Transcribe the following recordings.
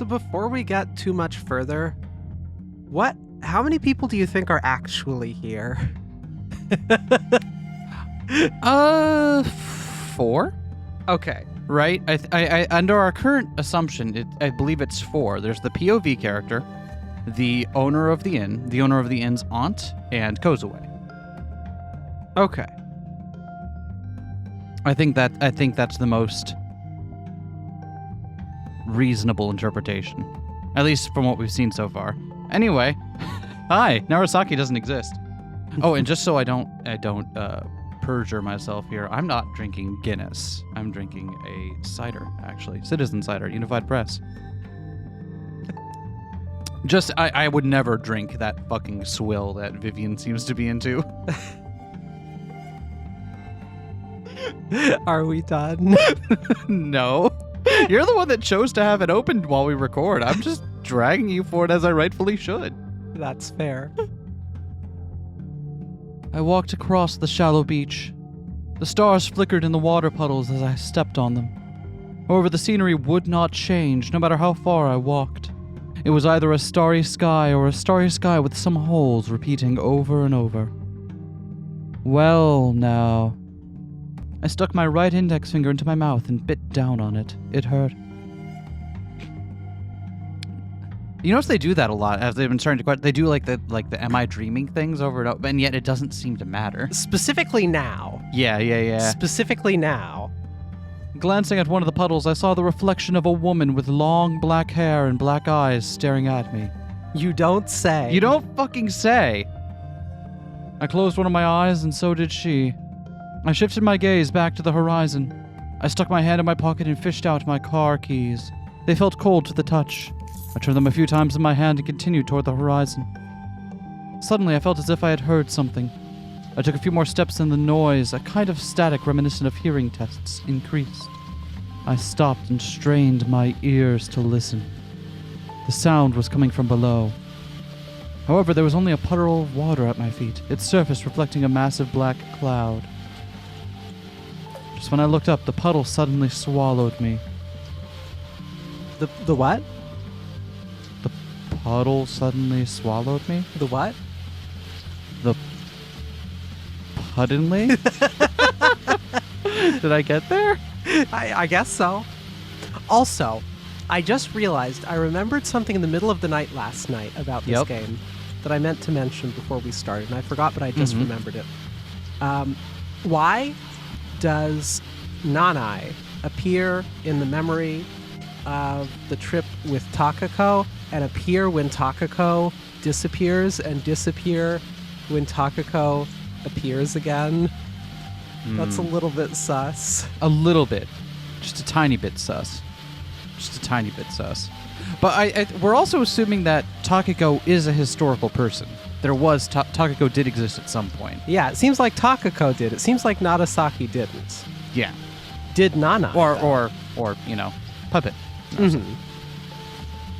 So before we get too much further, how many people do you think are actually here? 4? Okay. Right? I under our current assumption, I believe it's 4. There's the POV character, the owner of the inn, the owner of the inn's aunt, and Kozue. Okay. I think that's the most reasonable interpretation, at least from what we've seen so far. Anyway, hi, Narasaki doesn't exist. Oh, and just so I don't perjure myself here, I'm not drinking Guinness. I'm drinking a cider, actually, Citizen Cider, Unified Press. Just I would never drink that fucking swill that Vivian seems to be into. Are we done? No. You're the one that chose to have it opened while we record. I'm just dragging you for it as I rightfully should. That's fair. I walked across the shallow beach. The stars flickered in the water puddles as I stepped on them. However, the scenery would not change no matter how far I walked. It was either a starry sky or a starry sky with some holes repeating over and over. Well, now. I stuck my right index finger into my mouth and bit down on it. It hurt. You notice they do that a lot as they've been starting to. They do like the "Am I dreaming?" things over and over, and yet it doesn't seem to matter. Specifically now. Yeah. Specifically now. Glancing at one of the puddles, I saw the reflection of a woman with long black hair and black eyes staring at me. You don't say. You don't fucking say. I closed one of my eyes, and so did she. I shifted my gaze back to the horizon. I stuck my hand in my pocket and fished out my car keys. They felt cold to the touch. I turned them a few times in my hand and continued toward the horizon. Suddenly, I felt as if I had heard something. I took a few more steps and the noise, a kind of static reminiscent of hearing tests, increased. I stopped and strained my ears to listen. The sound was coming from below. However, there was only a puddle of water at my feet, its surface reflecting a massive black cloud. Just when I looked up, the puddle suddenly swallowed me. The what? The puddle suddenly swallowed me? The what? The puddenly? Did I get there? I guess so. Also, I just realized I remembered something in the middle of the night last night about this game that I meant to mention before we started, and I forgot, but I just remembered it. Why does Nanai appear in the memory of the trip with Takako and appear when Takako disappears and disappear when Takako appears again? That's a little bit sus. A little bit. Just a tiny bit sus. Just a tiny bit sus. But we're also assuming that Takako is a historical person. There was Takako did exist at some point. Yeah, it seems like Takako did. It seems like Narasaki didn't. Yeah. Did Nanai? Or you know, puppet. Mm-hmm.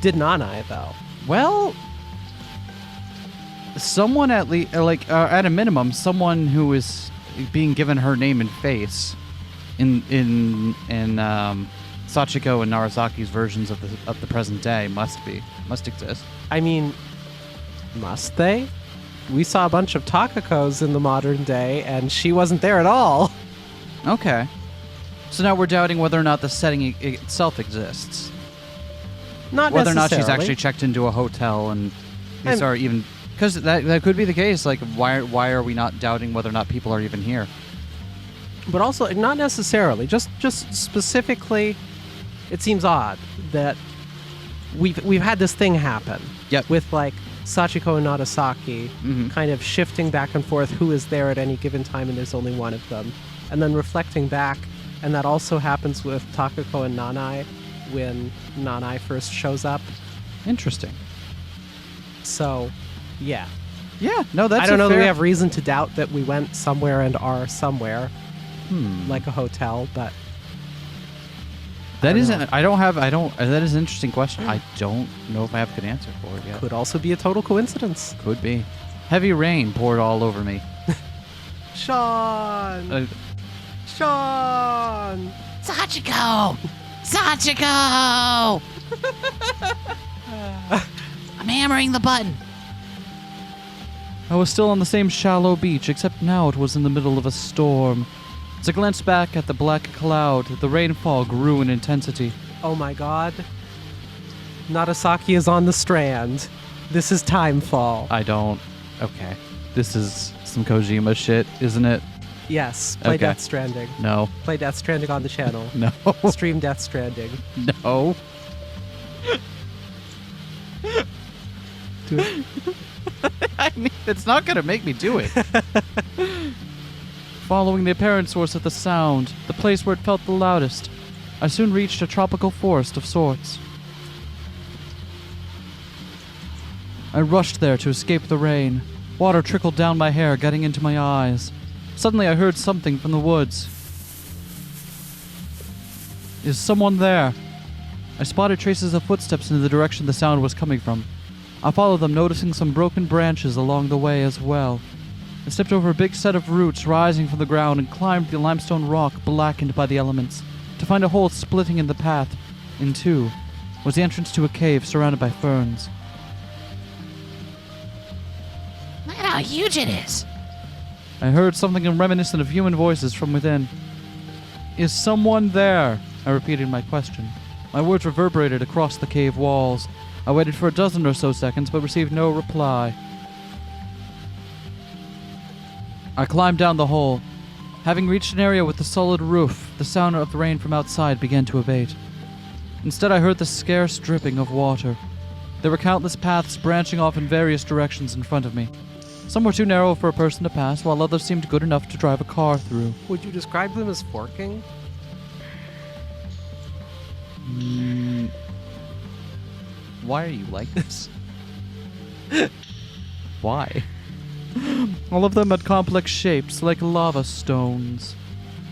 Did Nanai though? Well, someone at least, at a minimum, someone who is being given her name and face in Sachiko and Narasaki's versions of the present day must exist. I mean, must they? We saw a bunch of Takakos in the modern day, and she wasn't there at all. Okay. So now we're doubting whether or not the setting itself exists. Not whether necessarily. or not she's actually checked into a hotel and these are even... Because that could be the case. Like, why are we not doubting whether or not people are even here? But also, not necessarily. Just specifically, it seems odd that we've had this thing happen. Yep. With, like, Sachiko and Narasaki kind of shifting back and forth who is there at any given time, and there's only one of them. And then reflecting back, and that also happens with Takako and Nanai when Nanai first shows up. Interesting. So, yeah. Yeah, no, that's I don't know that we have reason to doubt that we went somewhere and are somewhere, like a hotel, but... That is an interesting question. I don't know if I have a good answer for it yet. Could also be a total coincidence. Could be. Heavy rain poured all over me. Sean! Sean! Sachiko! Sachiko! I'm hammering the button. I was still on the same shallow beach, except now it was in the middle of a storm. As I glanced back at the black cloud, the rainfall grew in intensity. Oh my god. Nagasaki is on the strand. This is Timefall. Okay. This is some Kojima shit, isn't it? Yes, play Okay. Death Stranding. No. Play Death Stranding on the channel. No. Stream Death Stranding. No. Do it. I mean, it's not going to make me do it. Following the apparent source of the sound, the place where it felt the loudest, I soon reached a tropical forest of sorts. I rushed there to escape the rain. Water trickled down my hair, getting into my eyes. Suddenly I heard something from the woods. Is someone there? I spotted traces of footsteps in the direction the sound was coming from. I followed them, noticing some broken branches along the way as well. I stepped over a big set of roots rising from the ground and climbed the limestone rock blackened by the elements. To find a hole splitting in the path in two was the entrance to a cave surrounded by ferns. Look at how huge it is. I heard something reminiscent of human voices from within. Is someone there? I repeated my question. My words reverberated across the cave walls. I waited for a dozen or so seconds, but received no reply. I climbed down the hole. Having reached an area with a solid roof, the sound of the rain from outside began to abate. Instead, I heard the scarce dripping of water. There were countless paths branching off in various directions in front of me. Some were too narrow for a person to pass, while others seemed good enough to drive a car through. Would you describe them as forking? Why are you like this? Why? All of them had complex shapes, like lava stones.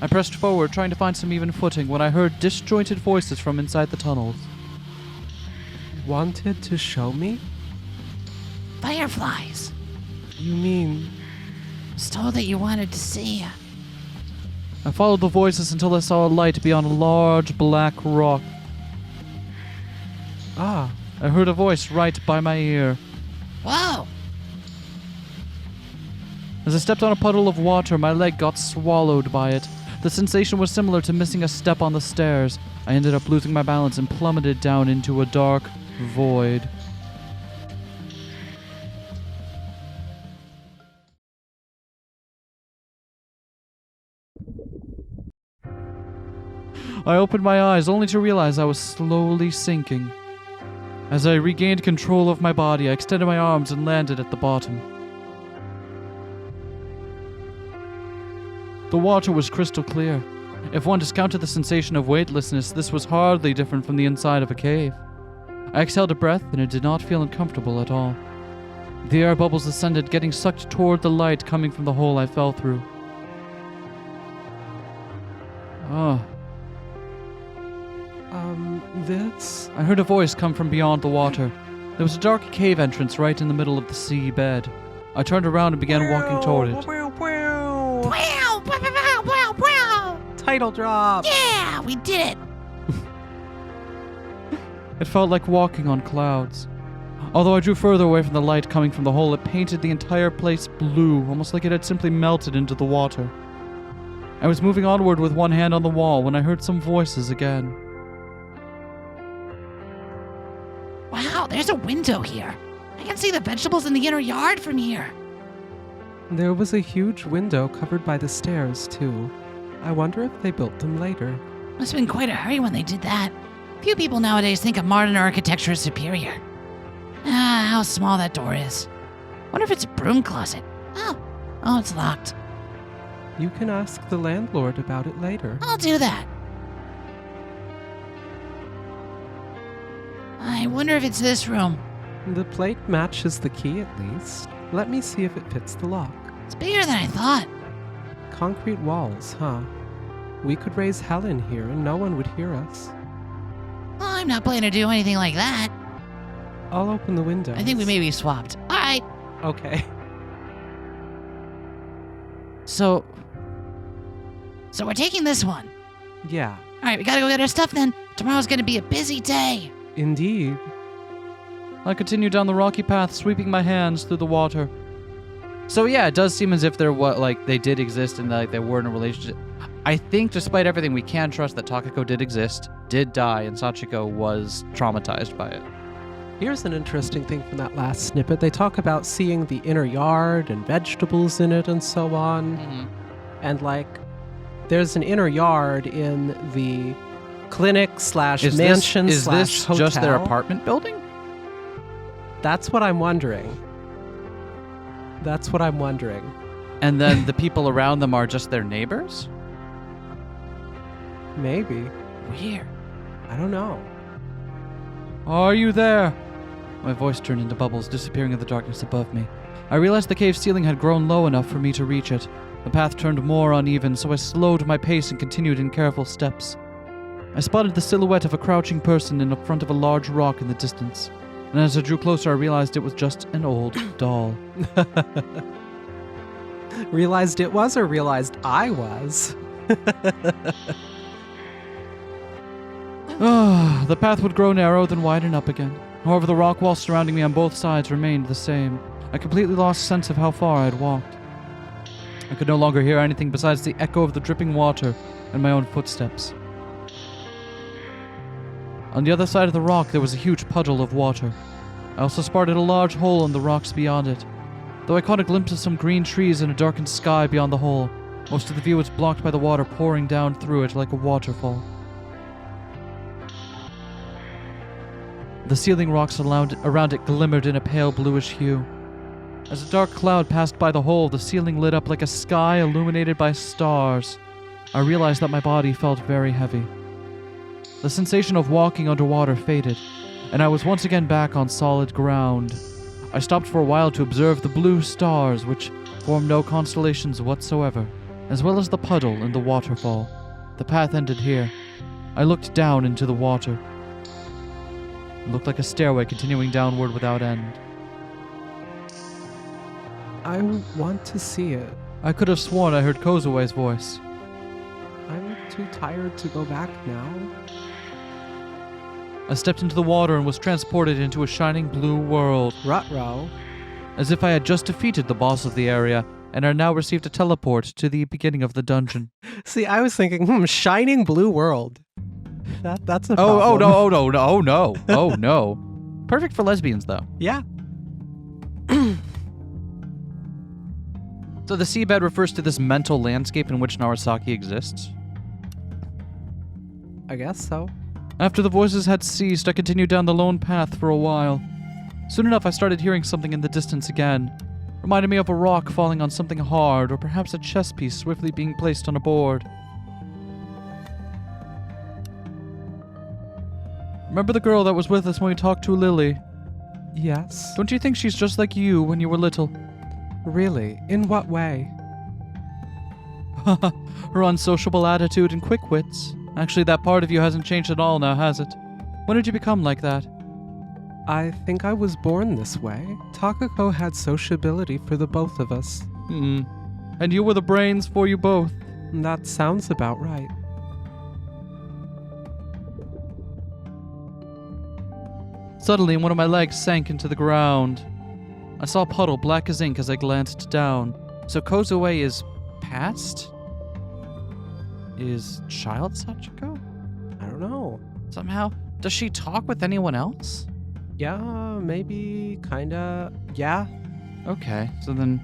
I pressed forward, trying to find some even footing, when I heard disjointed voices from inside the tunnels. Wanted to show me? Fireflies. You mean... I was told that you wanted to see. I followed the voices until I saw a light beyond a large black rock. Ah, I heard a voice right by my ear. Whoa! As I stepped on a puddle of water, my leg got swallowed by it. The sensation was similar to missing a step on the stairs. I ended up losing my balance and plummeted down into a dark void. I opened my eyes only to realize I was slowly sinking. As I regained control of my body, I extended my arms and landed at the bottom. The water was crystal clear. If one discounted the sensation of weightlessness, this was hardly different from the inside of a cave. I exhaled a breath, and it did not feel uncomfortable at all. The air bubbles ascended, getting sucked toward the light coming from the hole I fell through. Oh. This? I heard a voice come from beyond the water. There was a dark cave entrance right in the middle of the SeaBed. I turned around and began walking toward it. Wow. Wow! Wow! Wow! Wow! Wow! Title drop! Yeah! We did it! It felt like walking on clouds. Although I drew further away from the light coming from the hole, it painted the entire place blue, almost like it had simply melted into the water. I was moving onward with one hand on the wall when I heard some voices again. Wow, there's a window here. I can see the vegetables in the inner yard from here. There was a huge window covered by the stairs, too. I wonder if they built them later. Must have been quite a hurry when they did that. Few people nowadays think of modern architecture as superior. Ah, how small that door is. Wonder if it's a broom closet. Oh, it's locked. You can ask the landlord about it later. I'll do that. I wonder if it's this room. The plate matches the key at least. Let me see if it fits the lock. It's bigger than I thought. Concrete walls, huh? We could raise hell in here and no one would hear us. Well, I'm not planning to do anything like that. I'll open the window. I think we may be swapped. All right. Okay. So So we're taking this one. Yeah. All right, we gotta go get our stuff then. Tomorrow's gonna be a busy day. Indeed. I continue down the rocky path, sweeping my hands through the water. So yeah, it does seem as if they did exist and they were in a relationship. I think despite everything, we can trust that Takako did exist, did die, and Sachiko was traumatized by it. Here's an interesting thing from that last snippet. They talk about seeing the inner yard and vegetables in it and so on. Mm-hmm. And there's an inner yard in the clinic / mansion / Is this hotel. just their apartment building? That's what I'm wondering. And then the people around them are just their neighbors? Maybe. Weird. I don't know. Are you there? My voice turned into bubbles, disappearing in the darkness above me. I realized the cave ceiling had grown low enough for me to reach it. The path turned more uneven, so I slowed my pace and continued in careful steps. I spotted the silhouette of a crouching person in front of a large rock in the distance. And as I drew closer, I realized it was just an old doll. Realized it was or realized I was? The path would grow narrow, then widen up again. However, the rock wall surrounding me on both sides remained the same. I completely lost sense of how far I had walked. I could no longer hear anything besides the echo of the dripping water and my own footsteps. On the other side of the rock, there was a huge puddle of water. I also spotted a large hole in the rocks beyond it. Though I caught a glimpse of some green trees and a darkened sky beyond the hole, most of the view was blocked by the water pouring down through it like a waterfall. The ceiling rocks around it glimmered in a pale bluish hue. As a dark cloud passed by the hole, the ceiling lit up like a sky illuminated by stars. I realized that my body felt very heavy. The sensation of walking underwater faded, and I was once again back on solid ground. I stopped for a while to observe the blue stars, which formed no constellations whatsoever, as well as the puddle and the waterfall. The path ended here. I looked down into the water. It looked like a stairway continuing downward without end. I want to see it. I could have sworn I heard Kozue's voice. I'm too tired to go back now. I stepped into the water and was transported into a shining blue world. Ruh-roh. As if I had just defeated the boss of the area and had now received a teleport to the beginning of the dungeon. See, I was thinking, shining blue world. That's a Oh problem. no. Perfect for lesbians, though. Yeah. So the SeaBed refers to this mental landscape in which Narasaki exists? I guess so. After the voices had ceased, I continued down the lone path for a while. Soon enough, I started hearing something in the distance again. Reminded me of a rock falling on something hard, or perhaps a chess piece swiftly being placed on a board. Remember the girl that was with us when we talked to Lily? Yes. Don't you think she's just like you when you were little? Really? In what way? Her unsociable attitude and quick wits. Actually, that part of you hasn't changed at all now, has it? When did you become like that? I think I was born this way. Takako had sociability for the both of us. And you were the brains for you both. That sounds about right. Suddenly, one of my legs sank into the ground. I saw a puddle black as ink as I glanced down. So Kozue is past? Is child Sachiko? I don't know. Somehow. Does she talk with anyone else? Yeah, maybe, kinda. Yeah. Okay, so then...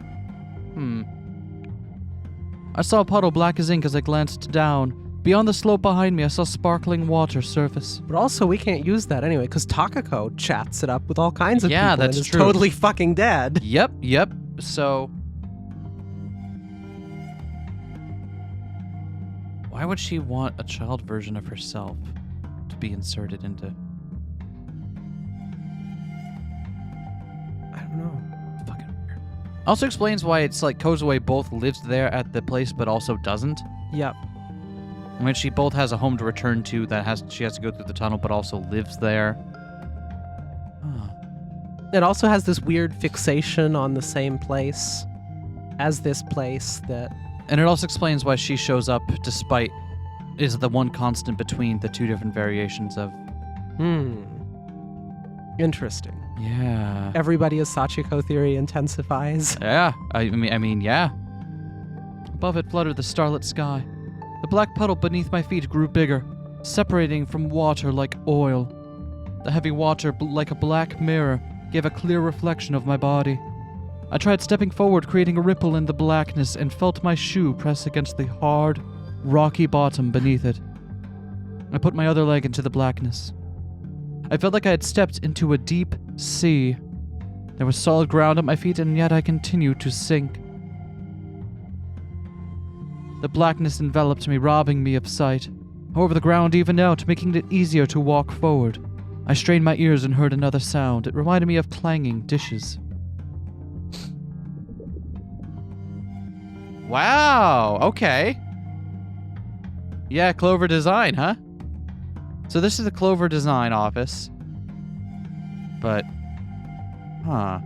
I saw a puddle black as ink as I glanced down. Beyond the slope behind me, I saw sparkling water surface. But also, we can't use that anyway, because Takako chats it up with all kinds of people that's and is true. totally fucking dead. Yep. So... why would she want a child version of herself to be inserted into... I don't know. Fucking weird. Also explains why it's like Kozue both lives there at the place but also doesn't. Yep. I mean, she both has a home to return to that she has to go through the tunnel but also lives there. It also has this weird fixation on the same place as this place that... And it also explains why she shows up despite is the one constant between the two different variations of... Interesting. Yeah. Everybody is Sachiko theory intensifies. Yeah. I mean, yeah. Above it fluttered the starlit sky. The black puddle beneath my feet grew bigger, separating from water like oil. The heavy water, like a black mirror, gave a clear reflection of my body. I tried stepping forward, creating a ripple in the blackness, and felt my shoe press against the hard, rocky bottom beneath it. I put my other leg into the blackness. I felt like I had stepped into a deep sea. There was solid ground at my feet, and yet I continued to sink. The blackness enveloped me, robbing me of sight. However, the ground evened out, making it easier to walk forward. I strained my ears and heard another sound. It reminded me of clanging dishes. Wow, okay. Yeah, Clover Design, huh? So this is the Clover Design office. But, huh.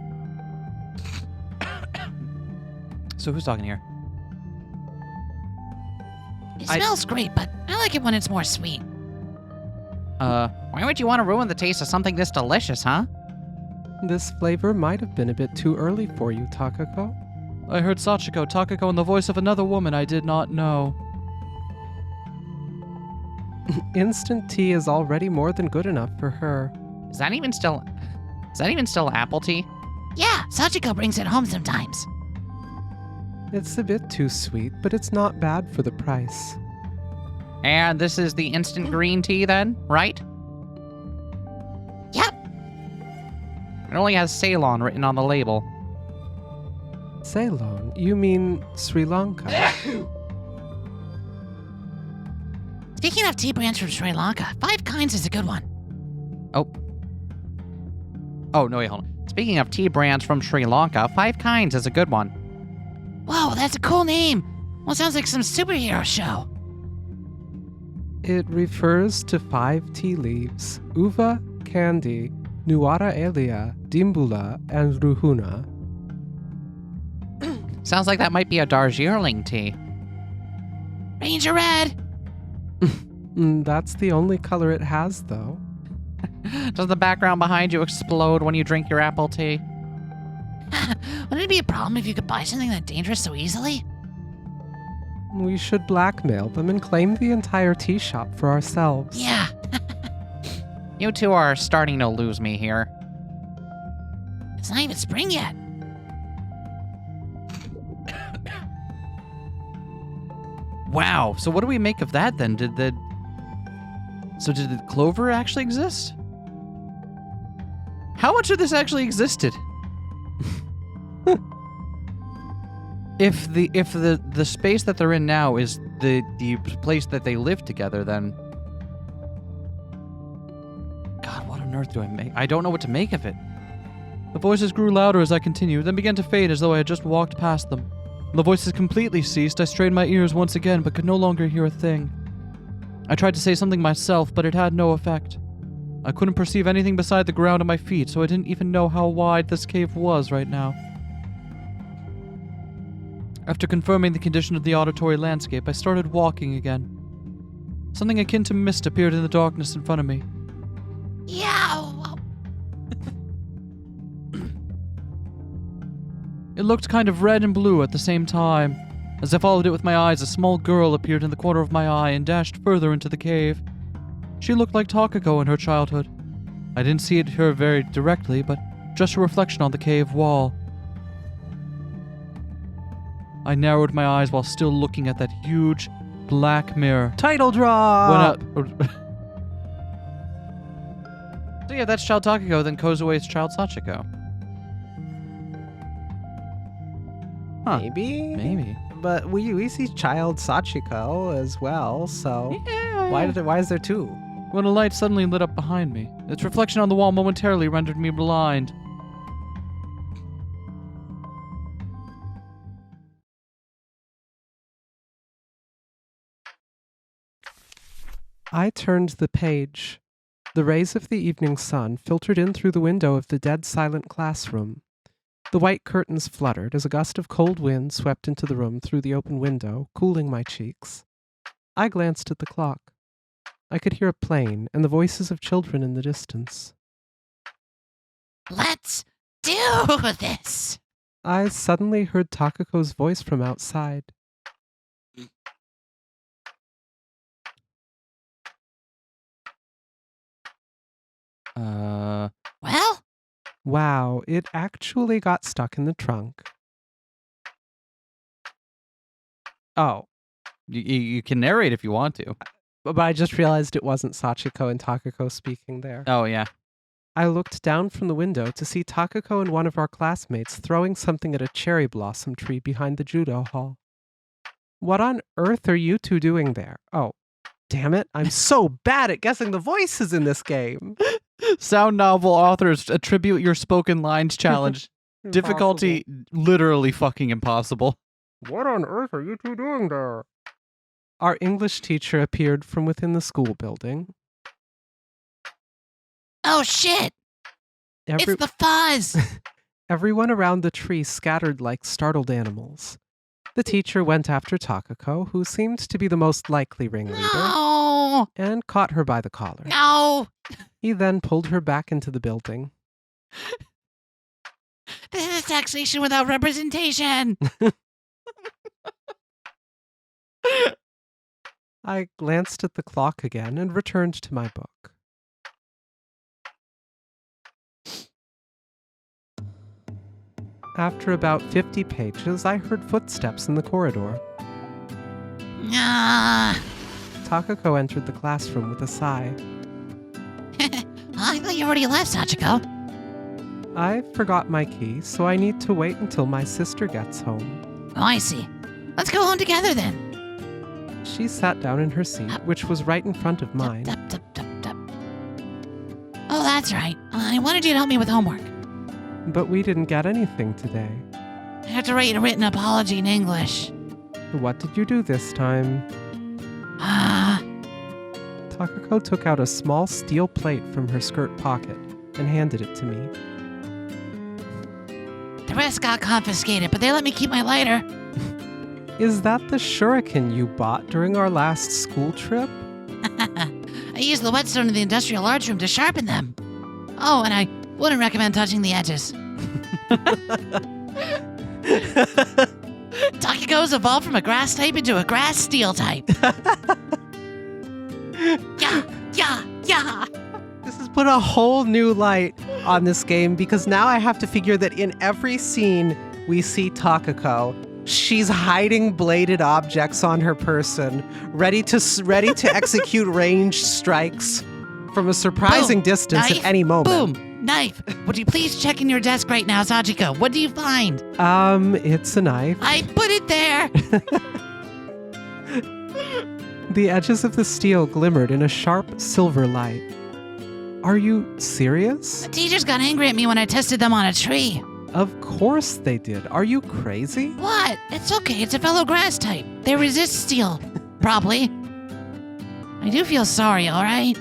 So who's talking here? It smells great, but I like it when it's more sweet. Why would you want to ruin the taste of something this delicious, huh? This flavor might have been a bit too early for you, Takako. I heard Sachiko, Takako, and the voice of another woman I did not know. Instant tea is already more than good enough for her. Is that even still apple tea? Yeah, Sachiko brings it home sometimes. It's a bit too sweet, but it's not bad for the price. And this is the instant green tea then, right? Yep. It only has Ceylon written on the label. Ceylon? You mean Sri Lanka? Speaking of tea brands from Sri Lanka, 5 Kinds is a good one. Oh, no, wait, hold on. Speaking of tea brands from Sri Lanka, 5 Kinds is a good one. Whoa, that's a cool name. Well, sounds like some superhero show. It refers to 5 tea leaves: Uva, Candy, Nuara Elia, Dimbula, and Ruhuna. Sounds like that might be a Darjeeling tea. Ranger Red. That's the only color it has, though. Does the background behind you explode when you drink your apple tea? Wouldn't it be a problem if you could buy something that dangerous so easily? We should blackmail them and claim the entire tea shop for ourselves. Yeah. You two are starting to lose me here. It's not even spring yet. Wow, so what do we make of that then? Did the Clover actually exist? How much of this actually existed? If the space that they're in now is the place that they live together, then God, what on earth do I make? I don't know what to make of it. The voices grew louder as I continued, then began to fade as though I had just walked past them. When the voices completely ceased, I strained my ears once again, but could no longer hear a thing. I tried to say something myself, but it had no effect. I couldn't perceive anything beside the ground at my feet, so I didn't even know how wide this cave was right now. After confirming the condition of the auditory landscape, I started walking again. Something akin to mist appeared in the darkness in front of me. Yeah. It looked kind of red and blue at the same time. As I followed it with my eyes, a small girl appeared in the corner of my eye and dashed further into the cave. She looked like Takako in her childhood. I didn't see her very directly, but just a reflection on the cave wall. I narrowed my eyes while still looking at that huge black mirror. Title draw! So yeah, that's Child Takako, then Kozue's Child Sachiko. Huh. Maybe. But we see Child Sachiko as well, so why is there 2? When a light suddenly lit up behind me. Its reflection on the wall momentarily rendered me blind. I turned the page. The rays of the evening sun filtered in through the window of the dead silent classroom. The white curtains fluttered as a gust of cold wind swept into the room through the open window, cooling my cheeks. I glanced at the clock. I could hear a plane and the voices of children in the distance. Let's do this. I suddenly heard Takako's voice from outside. Well, Wow, it actually got stuck in the trunk. Oh, You can narrate if you want to. but I just realized it wasn't Sachiko and Takako speaking there. Oh, yeah. I looked down from the window to see Takako and one of our classmates throwing something at a cherry blossom tree behind the judo hall. What on earth are you two doing there? Oh, damn it. I'm so bad at guessing the voices in this game. Sound novel authors attribute your spoken lines challenge. Difficulty literally fucking impossible. What on earth are you two doing there? Our English teacher appeared from within the school building. oh shit. It's the fuzz. Everyone around the tree scattered like startled animals. The teacher went after Takako, who seemed to be the most likely ringleader, No. and caught her by the collar. No. He then pulled her back into the building. This is taxation without representation. I glanced at the clock again and returned to my book. After about 50 pages, I heard footsteps in the corridor. Ah. Takako entered the classroom with a sigh. I thought you already left, Sachiko. I forgot my key, so I need to wait until my sister gets home. Oh, I see. Let's go home together then. She sat down in her seat, which was right in front of mine. Tup, tup, tup, tup. Oh, that's right. I wanted you to help me with homework. But we didn't get anything today. I have to write a written apology in English. What did you do this time? Ah. Takako took out a small steel plate from her skirt pocket and handed it to me. The rest got confiscated, but they let me keep my lighter. Is that the shuriken you bought during our last school trip? I used the whetstone in the industrial arts room to sharpen them. Oh, and I wouldn't recommend touching the edges. Takiko's evolved from a grass type into a grass steel type. Yeah. This has put a whole new light on this game because now I have to figure that in every scene we see Takako, she's hiding bladed objects on her person, ready to execute ranged strikes from a surprising Boom, distance knife, at any moment. Boom, knife. Would you please check in your desk right now, Sachiko? What do you find? It's a knife. I put it there. The edges of the steel glimmered in a sharp silver light. Are you serious? The teachers got angry at me when I tested them on a tree. Of course they did. Are you crazy? What? It's okay. It's a fellow grass type. They resist steel. Probably. I do feel sorry, all right?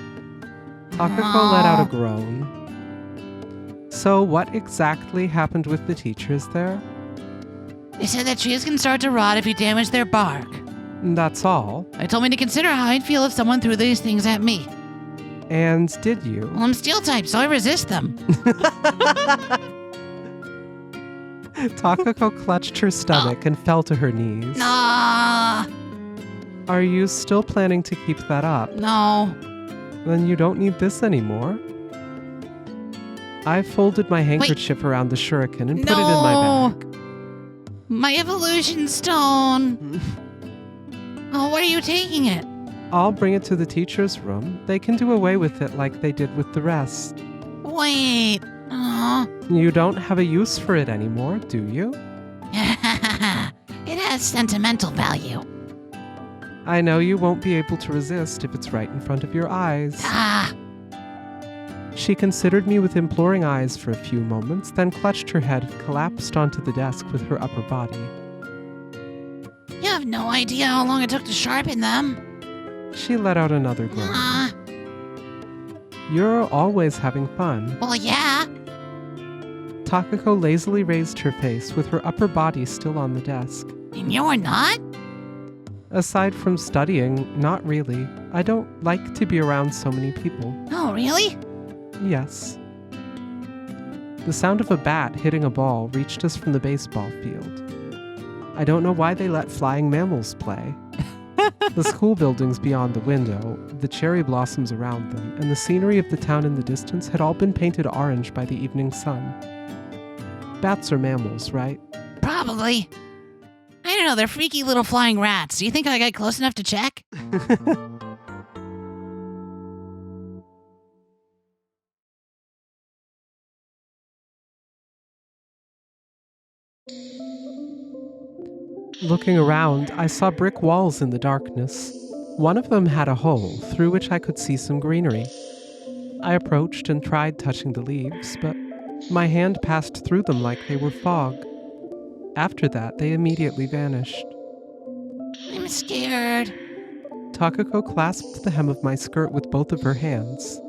Takako let out a groan. So what exactly happened with the teachers there? They said that trees can start to rot if you damage their bark. That's all. They told me to consider how I'd feel if someone threw these things at me. And did you? Well, I'm steel type, so I resist them. Takako clutched her stomach and fell to her knees. Ah, Are you still planning to keep that up? no. Then you don't need this anymore. I folded my handkerchief around the shuriken and put it in my No. bag. My evolution stone. Oh, where are you taking it? I'll bring it to the teacher's room. They can do away with it like they did with the rest. Wait. Oh. You don't have a use for it anymore, do you? It has sentimental value. I know you won't be able to resist if it's right in front of your eyes. Ah. She considered me with imploring eyes for a few moments, then clutched her head and collapsed onto the desk with her upper body. You have no idea how long it took to sharpen them. She let out another groan. Ah. You're always having fun. Well, yeah. Takako lazily raised her face with her upper body still on the desk. And you're not? Aside from studying, not really. I don't like to be around so many people. Oh, really? Yes. The sound of a bat hitting a ball reached us from the baseball field. I don't know why they let flying mammals play. The school buildings beyond the window, the cherry blossoms around them, and the scenery of the town in the distance had all been painted orange by the evening sun. Bats are mammals, right? Probably. I don't know, they're freaky little flying rats. Do you think I got close enough to check? Looking around, I saw brick walls in the darkness. One of them had a hole through which I could see some greenery. I approached and tried touching the leaves, but my hand passed through them like they were fog. After that, they immediately vanished. I'm scared. Takako clasped the hem of my skirt with both of her hands.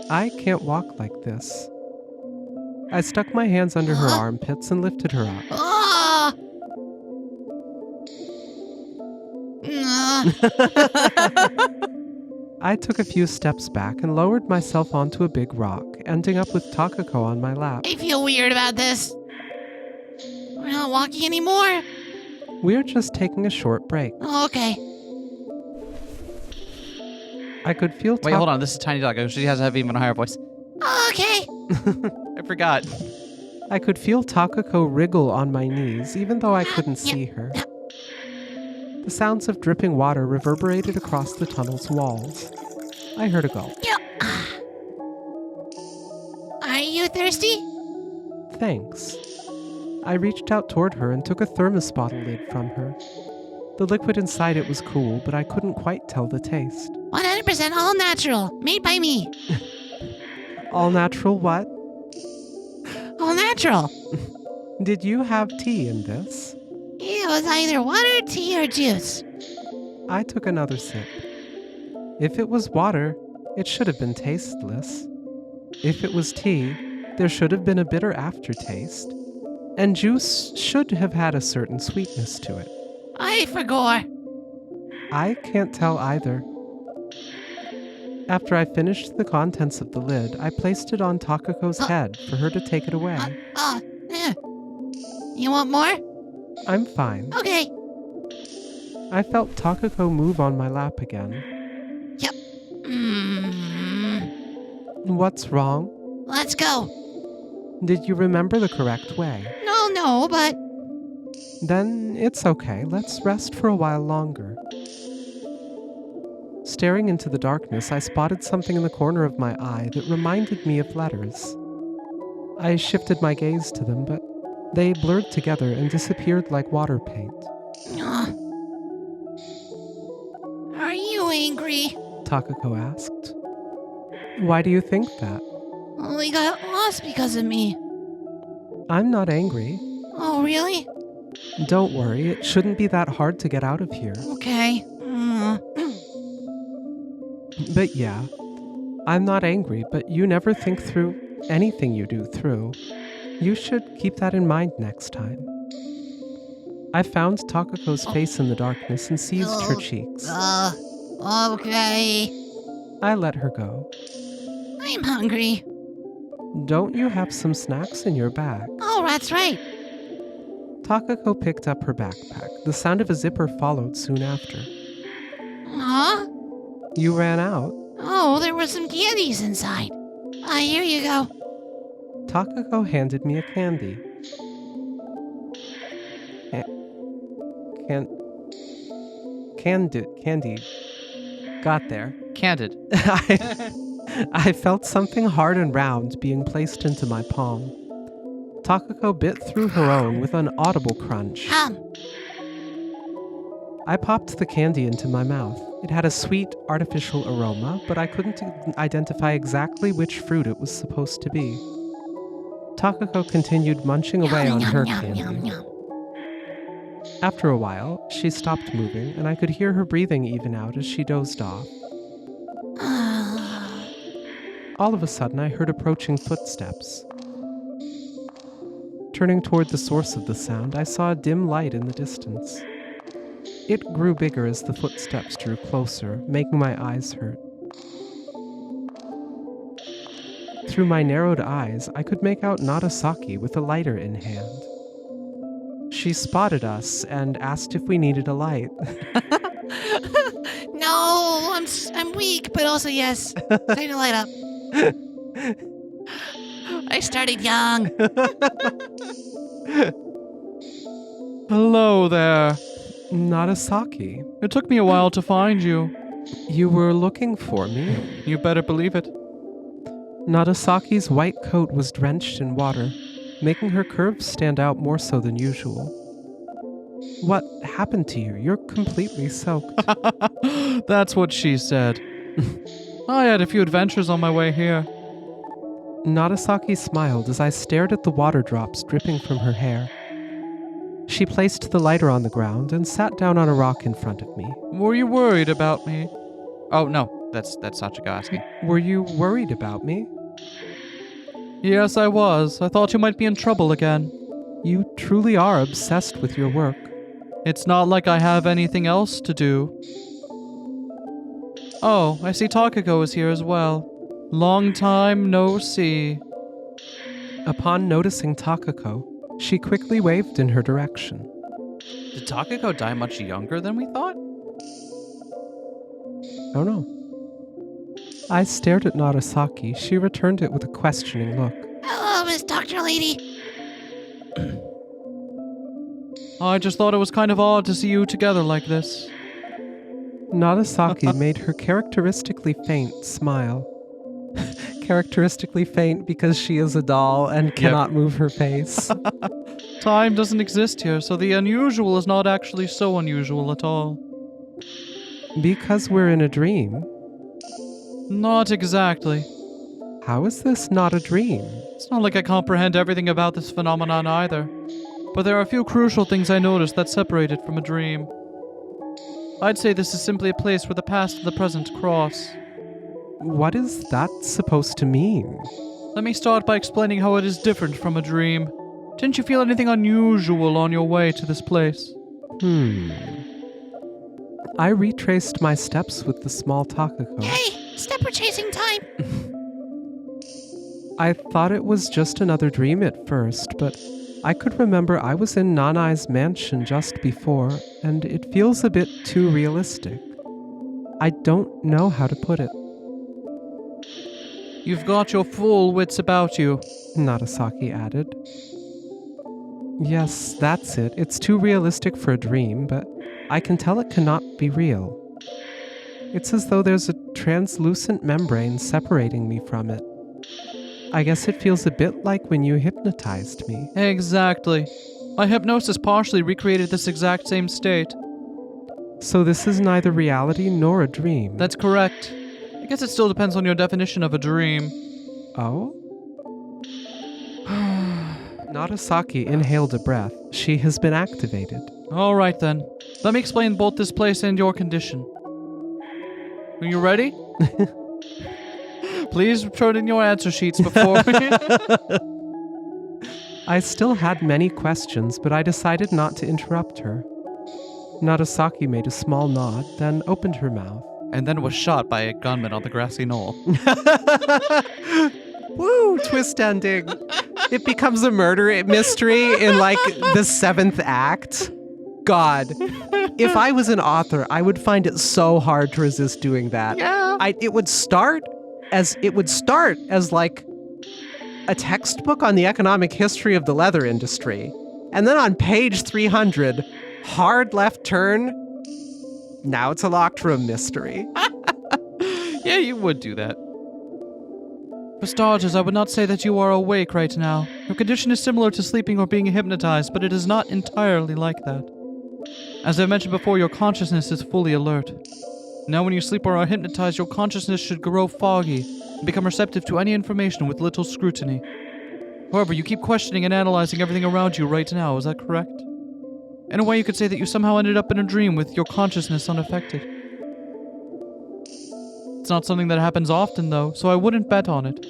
I can't walk like this. I stuck my hands under her armpits and lifted her up. Ah! I took a few steps back and lowered myself onto a big rock, ending up with Takako on my lap. I feel weird about this. We're not walking anymore? We're just taking a short break. Oh, okay. I could feel Wait, hold on. This is Tiny Dog. She has an even higher voice. Oh, okay. I forgot. I could feel Takako wriggle on my knees, even though I couldn't see her. The sounds of dripping water reverberated across the tunnel's walls. I heard a gulp. Are you thirsty? Thanks. I reached out toward her and took a thermos bottle lid from her. The liquid inside it was cool, but I couldn't quite tell the taste. 100% all natural. Made by me. All natural what? All natural. Did you have tea in this? It was either water, tea, or juice. I took another sip. If it was water, it should have been tasteless. If it was tea, there should have been a bitter aftertaste. And juice should have had a certain sweetness to it. I forgot. I can't tell either. After I finished the contents of the lid, I placed it on Takako's head for her to take it away. You want more? I'm fine. Okay. I felt Takako move on my lap again. Yep. What's wrong? Let's go. Did you remember the correct way? No, but... Then it's okay. Let's rest for a while longer. Staring into the darkness, I spotted something in the corner of my eye that reminded me of letters. I shifted my gaze to them, but they blurred together and disappeared like water paint. Are you angry? Takako asked. Why do you think that? We got lost because of me. I'm not angry. Oh, really? Don't worry, it shouldn't be that hard to get out of here. Okay. But yeah, I'm not angry, but you never think through anything you do through. You should keep that in mind next time. I found Takako's face in the darkness and seized her cheeks. Okay. I let her go. I'm hungry. Don't you have some snacks in your bag? Oh, that's right. Takako picked up her backpack. The sound of a zipper followed soon after. Huh? You ran out? Oh, there were some candies inside. Here you go. Takako handed me a candy. Candy. Got there. Candid. I felt something hard and round being placed into my palm. Takako bit through her own with an audible crunch. I popped the candy into my mouth. It had a sweet, artificial aroma, but I couldn't identify exactly which fruit it was supposed to be. Takako continued munching away on her candy. After a while, she stopped moving, and I could hear her breathing even out as she dozed off. All of a sudden, I heard approaching footsteps. Turning toward the source of the sound, I saw a dim light in the distance. It grew bigger as the footsteps drew closer, making my eyes hurt. Through my narrowed eyes, I could make out Nagasaki with a lighter in hand. She spotted us and asked if we needed a light. No, I'm weak, but also yes. Time to light up. I started young. Hello there. Nagasaki, It took me a while to find you. you were looking for me? You better believe it. Nagasaki's white coat was drenched in water, making her curves stand out more so than usual. What happened to you? You're completely soaked. That's what she said. I had a few adventures on my way here. Nagasaki smiled as I stared at the water drops dripping from her hair. She placed the lighter on the ground and sat down on a rock in front of me. Were you worried about me? Oh, no. That's Sachiko asking. Were you worried about me? Yes, I was. I thought you might be in trouble again. You truly are obsessed with your work. It's not like I have anything else to do. Oh, I see Takako is here as well. Long time no see. Upon noticing Takako, she quickly waved in her direction. Did Takako die much younger than we thought? Oh no. I stared at Nagasaki. She returned it with a questioning look. Hello, Miss Doctor Lady. I just thought it was kind of odd to see you together like this. Nagasaki made her characteristically faint smile. Characteristically faint because she is a doll and cannot move her face. Time doesn't exist here, so the unusual is not actually so unusual at all. Because we're in a dream. Not exactly. How is this not a dream? It's not like I comprehend everything about this phenomenon either. But there are a few crucial things I noticed that separate it from a dream. I'd say this is simply a place where the past and the present cross. What is that supposed to mean? Let me start by explaining how it is different from a dream. Didn't you feel anything unusual on your way to this place? I retraced my steps with the small Takako. Hey, step chasing time. I thought it was just another dream at first, but I could remember I was in Nanai's mansion just before, and it feels a bit too realistic. I don't know how to put it. You've got your full wits about you. Nagasaki added. Yes, that's it. It's too realistic for a dream, but I can tell it cannot be real. It's as though there's a translucent membrane separating me from it. I guess it feels a bit like when you hypnotized me. Exactly. My hypnosis partially recreated this exact same state. So this is neither reality nor a dream. That's correct. I guess it still depends on your definition of a dream. Oh? Nagasaki inhaled a breath. She has been activated. All right then. Let me explain both this place and your condition. Are you ready? Please turn in your answer sheets before we... I still had many questions, but I decided not to interrupt her. Nagasaki made a small nod, then opened her mouth. And then was shot by a gunman on the grassy knoll. Woo! Twist ending. It becomes a murder mystery in like the 7th act. God. If I was an author, I would find it so hard to resist doing that. Yeah. It would start as like a textbook on the economic history of the leather industry. And then on page 300, hard left turn. Now it's a locked room mystery. Yeah, you would do that. For starters, I would not say that you are awake right now. Your condition is similar to sleeping or being hypnotized, but it is not entirely like that. As I mentioned before, your consciousness is fully alert. Now when you sleep or are hypnotized, your consciousness should grow foggy and become receptive to any information with little scrutiny. However, you keep questioning and analyzing everything around you right now, is that correct? In a way, you could say that you somehow ended up in a dream with your consciousness unaffected. It's not something that happens often, though, so I wouldn't bet on it.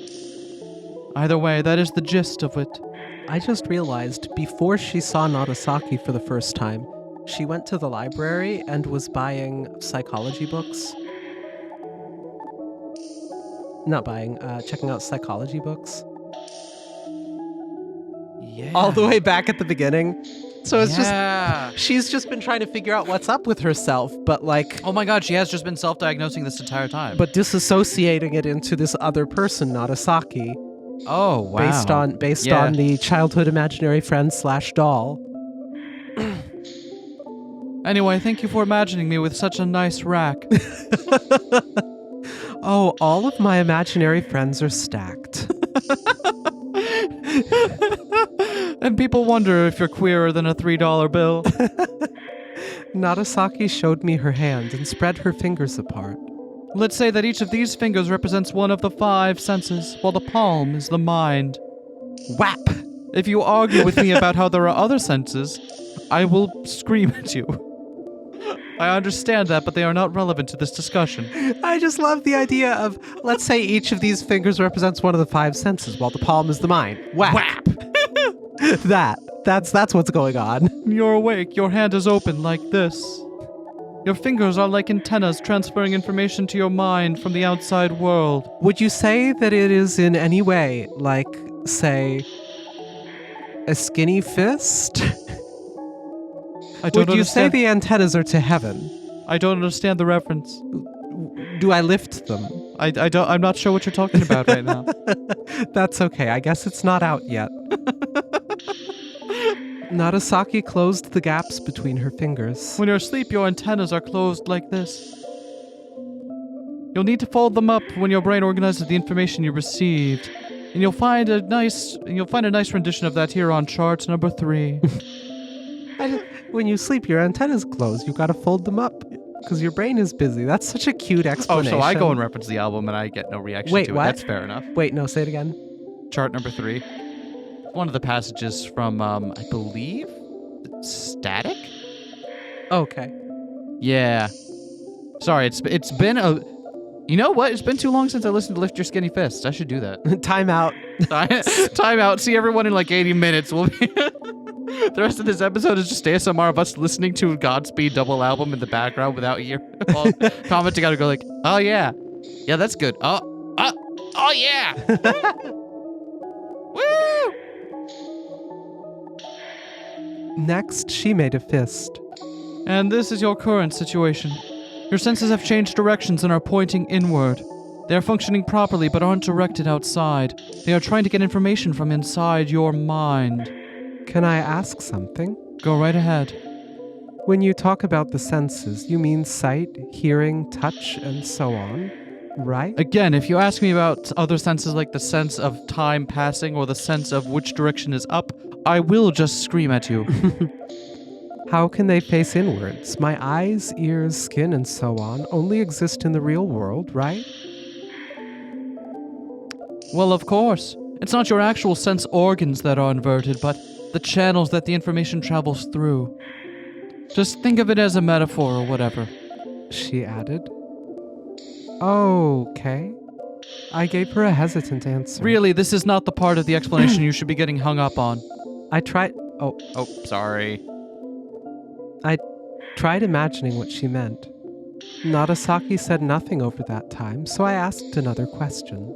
Either way, that is the gist of it. I just realized before she saw Nagasaki for the first time, she went to the library and was buying psychology books. checking out psychology books. Yeah. All the way back at the beginning. So it's Yeah. just, she's just been trying to figure out what's up with herself, but like, Oh my god, she has just been self-diagnosing this entire time. but disassociating it into this other person, Nagasaki, oh, wow. based Yeah. on the childhood imaginary friend / doll. Anyway, thank you for imagining me with such a nice rack. Oh, all of my imaginary friends are stacked. And people wonder if you're queerer than a $3 bill. Nagasaki showed me her hand and spread her fingers apart. Let's say that each of these fingers represents one of the 5 senses, while the palm is the mind. Whap! If you argue with me about how there are other senses, I will scream at you. I understand that, but they are not relevant to this discussion. I just love the idea of, let's say each of these fingers represents one of the 5 senses, while the palm is the mind. Whap! That's what's going on. You're awake, your hand is open like this. Your fingers are like antennas transferring information to your mind from the outside world. Would you say that it is in any way like, say, a skinny fist? I don't Would you say understand. the antennas are to heaven? I don't understand the reference. Do I lift them? I'm not sure what you're talking about right now. That's okay. I guess it's not out yet. Nagasaki closed the gaps between her fingers. When you're asleep, your antennas are closed like this. You'll need to fold them up when your brain organizes the information you received, and you'll find a nice rendition of that here on chart number 3. When you sleep, your antennas close. You gotta fold them up because your brain is busy. That's such a cute Oh, explanation. so I go and reference the album and I get no reaction Wait, to what? it. That's fair enough. Wait, no, say it again. Chart number 3. One of the passages from, I believe, Static? Okay. Yeah. Sorry, it's been a... You know what? It's been too long since I listened to Lift Your Skinny Fist. I should do that. Time out. Time out. See everyone in like 80 minutes. We'll be... The rest of this episode is just ASMR of us listening to Godspeed double album in the background without ear. Commenting on it, go like, oh yeah. Yeah, that's good. Oh yeah. Woo! Next, she made a fist. And this is your current situation. Your senses have changed directions and are pointing inward. They are functioning properly but aren't directed outside. They are trying to get information from inside your mind. Can I ask something? Go right ahead. When you talk about the senses, you mean sight, hearing, touch, and so on, right? Again, if you ask me about other senses like the sense of time passing or the sense of which direction is up, I will just scream at you. How can they face inwards? My eyes, ears, skin, and so on only exist in the real world, right? Well, of course. It's not your actual sense organs that are inverted, but the channels that the information travels through. Just think of it as a metaphor or whatever. She added. Okay. I gave her a hesitant answer. Really, this is not the part of the explanation you should be getting hung up on. I tried... Oh, sorry. I tried imagining what she meant. Nagasaki said nothing over that time, so I asked another question.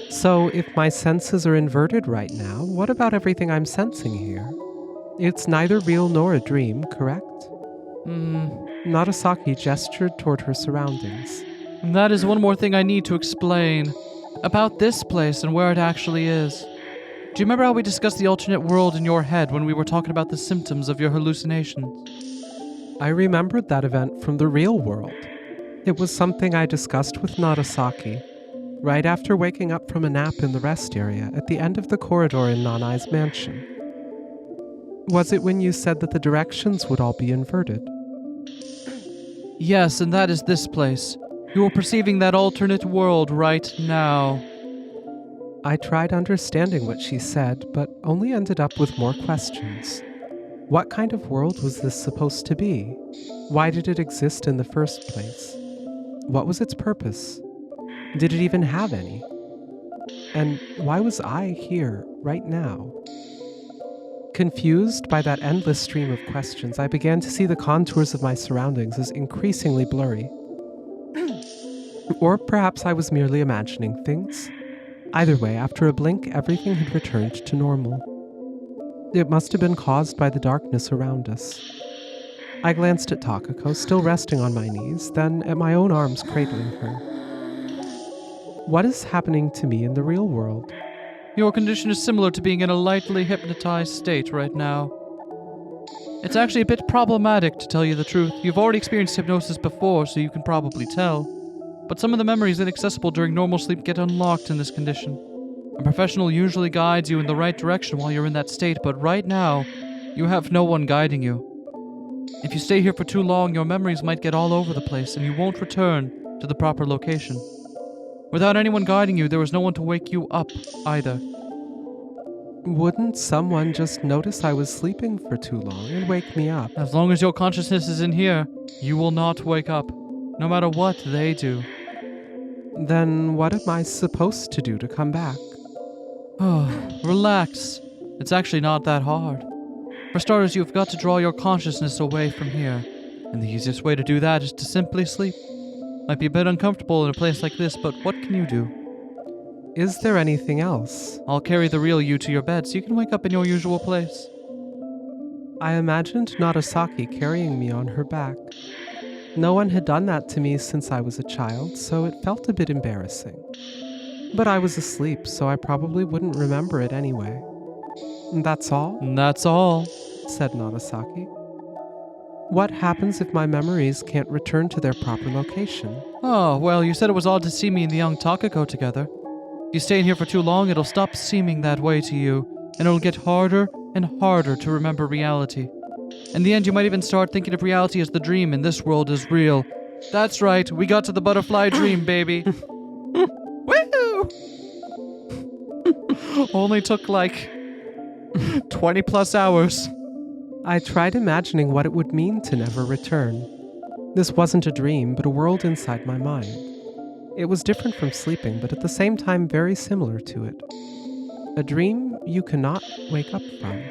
So, if my senses are inverted right now, what about everything I'm sensing here? It's neither real nor a dream, correct? Nagasaki gestured toward her surroundings. That is one more thing I need to explain. About this place and where it actually is. Do you remember how we discussed the alternate world in your head when we were talking about the symptoms of your hallucinations? I remembered that event from the real world. It was something I discussed with Nagasaki, right after waking up from a nap in the rest area at the end of the corridor in Nanai's mansion. Was it when you said that the directions would all be inverted? Yes, and that is this place. You are perceiving that alternate world right now. I tried understanding what she said, but only ended up with more questions. What kind of world was this supposed to be? Why did it exist in the first place? What was its purpose? Did it even have any? And why was I here, right now? Confused by that endless stream of questions, I began to see the contours of my surroundings as increasingly blurry. Or perhaps I was merely imagining things. Either way, after a blink, everything had returned to normal. It must have been caused by the darkness around us. I glanced at Takako, still resting on my knees, then at my own arms cradling her. What is happening to me in the real world? Your condition is similar to being in a lightly hypnotized state right now. It's actually a bit problematic, to tell you the truth. You've already experienced hypnosis before, so you can probably tell. But some of the memories inaccessible during normal sleep get unlocked in this condition. A professional usually guides you in the right direction while you're in that state, but right now, you have no one guiding you. If you stay here for too long, your memories might get all over the place, and you won't return to the proper location. Without anyone guiding you, there is no one to wake you up, either. Wouldn't someone just notice I was sleeping for too long and wake me up? As long as your consciousness is in here, you will not wake up, no matter what they do. Then what am I supposed to do to come back? Oh, relax. It's actually not that hard. For starters, you've got to draw your consciousness away from here, and the easiest way to do that is to simply sleep. Might be a bit uncomfortable in a place like this, but what can you do? Is there anything else? I'll carry the real you to your bed so you can wake up in your usual place. I imagined Nagasaki carrying me on her back. No one had done that to me since I was a child, so it felt a bit embarrassing. But I was asleep, so I probably wouldn't remember it anyway. That's all? That's all, said Nagasaki. What happens if my memories can't return to their proper location? Oh, well, you said it was odd to see me and the young Takako together. If you stay in here for too long, it'll stop seeming that way to you, and it'll get harder and harder to remember reality. In the end, you might even start thinking of reality as the dream and this world is real. That's right, we got to the butterfly dream, baby. Woohoo! Only took like 20 plus hours. I tried imagining what it would mean to never return. This wasn't a dream, but a world inside my mind. It was different from sleeping, but at the same time very similar to it. A dream you cannot wake up from.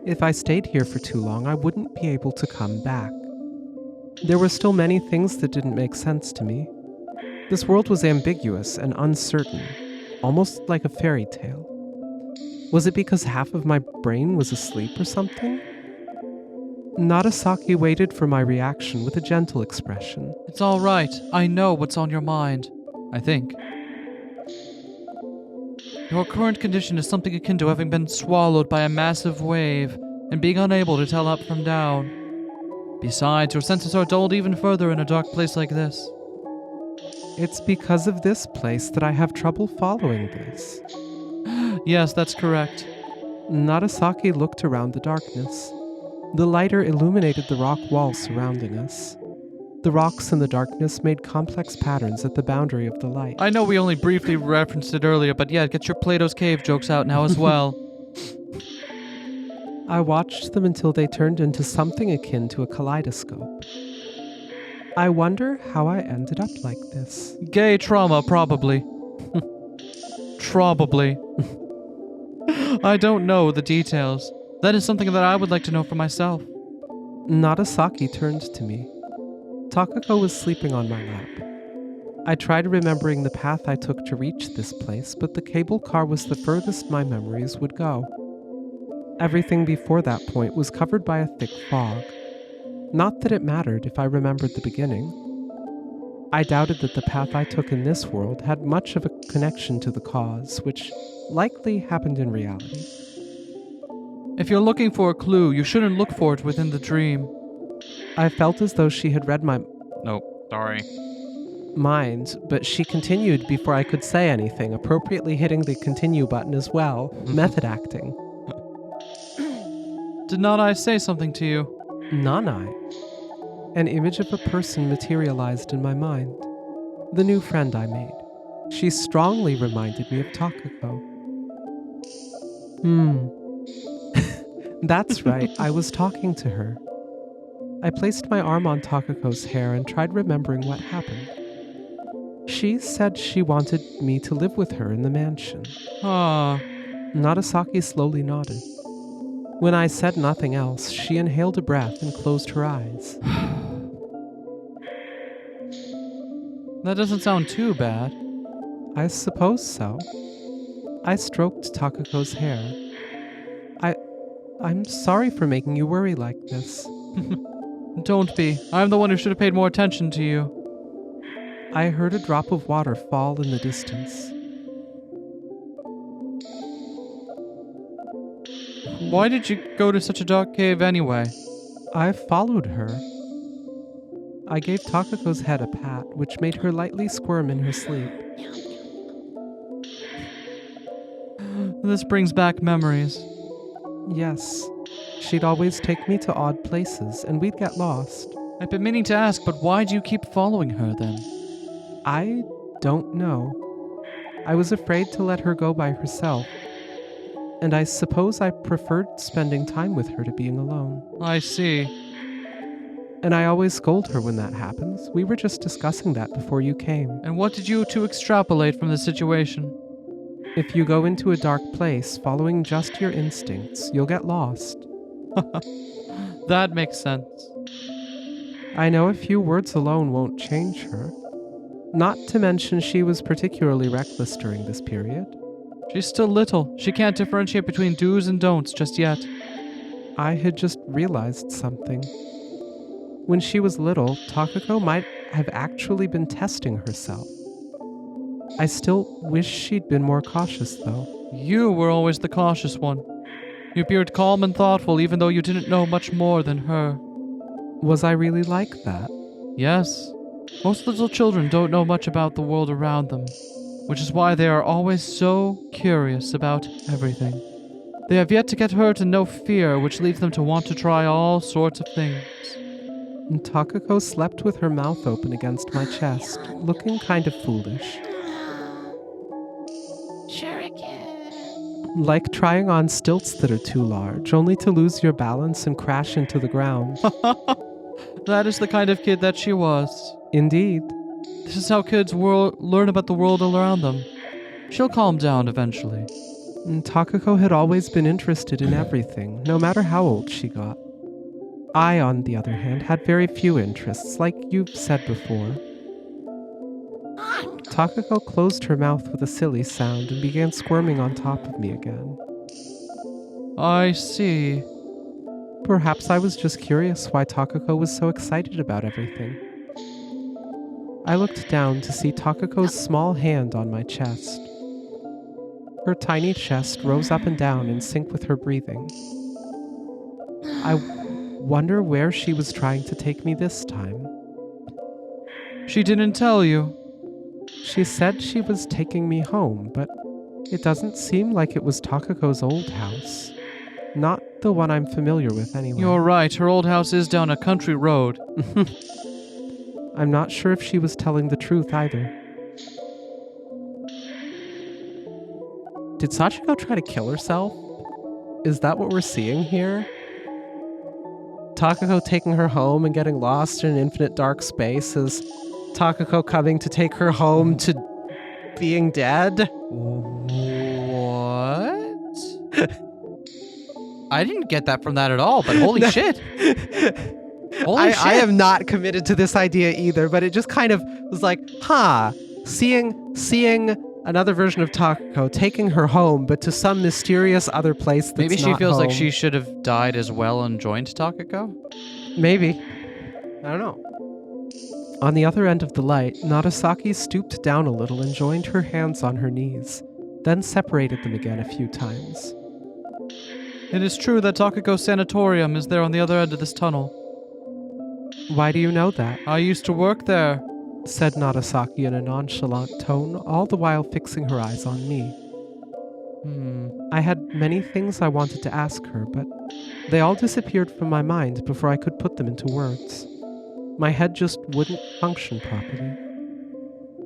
If I stayed here for too long, I wouldn't be able to come back. There were still many things that didn't make sense to me. This world was ambiguous and uncertain, almost like a fairy tale. Was it because half of my brain was asleep or something? Nagasaki waited for my reaction with a gentle expression. It's all right. I know what's on your mind. I think. Your current condition is something akin to having been swallowed by a massive wave and being unable to tell up from down. Besides, your senses are dulled even further in a dark place like this. It's because of this place that I have trouble following this. Yes, that's correct. Nagasaki looked around the darkness. The lighter illuminated the rock walls surrounding us. The rocks in the darkness made complex patterns at the boundary of the light. I know we only briefly referenced it earlier, but yeah, get your Plato's Cave jokes out now as well. I watched them until they turned into something akin to a kaleidoscope. I wonder how I ended up like this. Gay trauma, probably. Probably. I don't know the details. That is something that I would like to know for myself. Nagasaki turned to me. Takako was sleeping on my lap. I tried remembering the path I took to reach this place, but the cable car was the furthest my memories would go. Everything before that point was covered by a thick fog. Not that it mattered if I remembered the beginning. I doubted that the path I took in this world had much of a connection to the cause, which likely happened in reality. If you're looking for a clue, you shouldn't look for it within the dream. I felt as though she had read my Nope, sorry. mind, but she continued before I could say anything, appropriately hitting the continue button as well. Method acting. Did not I say something to you? Nanai. An image of a person materialized in my mind. The new friend I made. She strongly reminded me of Takako. That's right, I was talking to her. I placed my arm on Takako's hair and tried remembering what happened. She said she wanted me to live with her in the mansion. Ah. Nagasaki slowly nodded. When I said nothing else, she inhaled a breath and closed her eyes. That doesn't sound too bad. I suppose so. I stroked Takako's hair. I'm sorry for making you worry like this. Don't be. I'm the one who should have paid more attention to you. I heard a drop of water fall in the distance. Why did you go to such a dark cave anyway? I followed her. I gave Takako's head a pat, which made her lightly squirm in her sleep. This brings back memories. Yes, she'd always take me to odd places, and we'd get lost. I've been meaning to ask, but why do you keep following her then? I don't know. I was afraid to let her go by herself, and I suppose I preferred spending time with her to being alone. I see. And I always scold her when that happens. We were just discussing that before you came. And what did you two extrapolate from the situation? If you go into a dark place following just your instincts, you'll get lost. That makes sense. I know a few words alone won't change her. Not to mention she was particularly reckless during this period. She's still little. She can't differentiate between do's and don'ts just yet. I had just realized something. When she was little, Takako might have actually been testing herself. I still wish she'd been more cautious, though. You were always the cautious one. You appeared calm and thoughtful even though you didn't know much more than her. Was I really like that? Yes. Most little children don't know much about the world around them, which is why they are always so curious about everything. They have yet to get hurt and no fear, which leads them to want to try all sorts of things. And Takako slept with her mouth open against my chest, looking kind of foolish. Shuriken. Like trying on stilts that are too large, only to lose your balance and crash into the ground. That is the kind of kid that she was. Indeed. This is how kids learn about the world around them. She'll calm down eventually. And Takako had always been interested in everything, no matter how old she got. I, on the other hand, had very few interests, like you've said before. Takako closed her mouth with a silly sound and began squirming on top of me again. I see. Perhaps I was just curious why Takako was so excited about everything. I looked down to see Takako's small hand on my chest. Her tiny chest rose up and down in sync with her breathing. I wonder where she was trying to take me this time. She didn't tell you. She said she was taking me home, but it doesn't seem like it was Takako's old house. Not the one I'm familiar with, anyway. You're right, her old house is down a country road. I'm not sure if she was telling the truth either. Did Sachiko try to kill herself? Is that what we're seeing here? Takako taking her home and getting lost in an infinite dark space is Takako coming to take her home to being dead? What? I didn't get that from that at all, but holy shit. Holy shit. I am not committed to this idea either, but it just kind of was like, seeing another version of Takako taking her home, but to some mysterious other place that's Maybe she not feels like home. she should have died as well and joined Takako? Maybe. I don't know. On the other end of the light, Narasaki stooped down a little and joined her hands on her knees, then separated them again a few times. It is true that Takako Sanatorium is there on the other end of this tunnel. Why do you know that? I used to work there. Said Narasaki in a nonchalant tone, all the while fixing her eyes on me. I had many things I wanted to ask her, but they all disappeared from my mind before I could put them into words. My head just wouldn't function properly.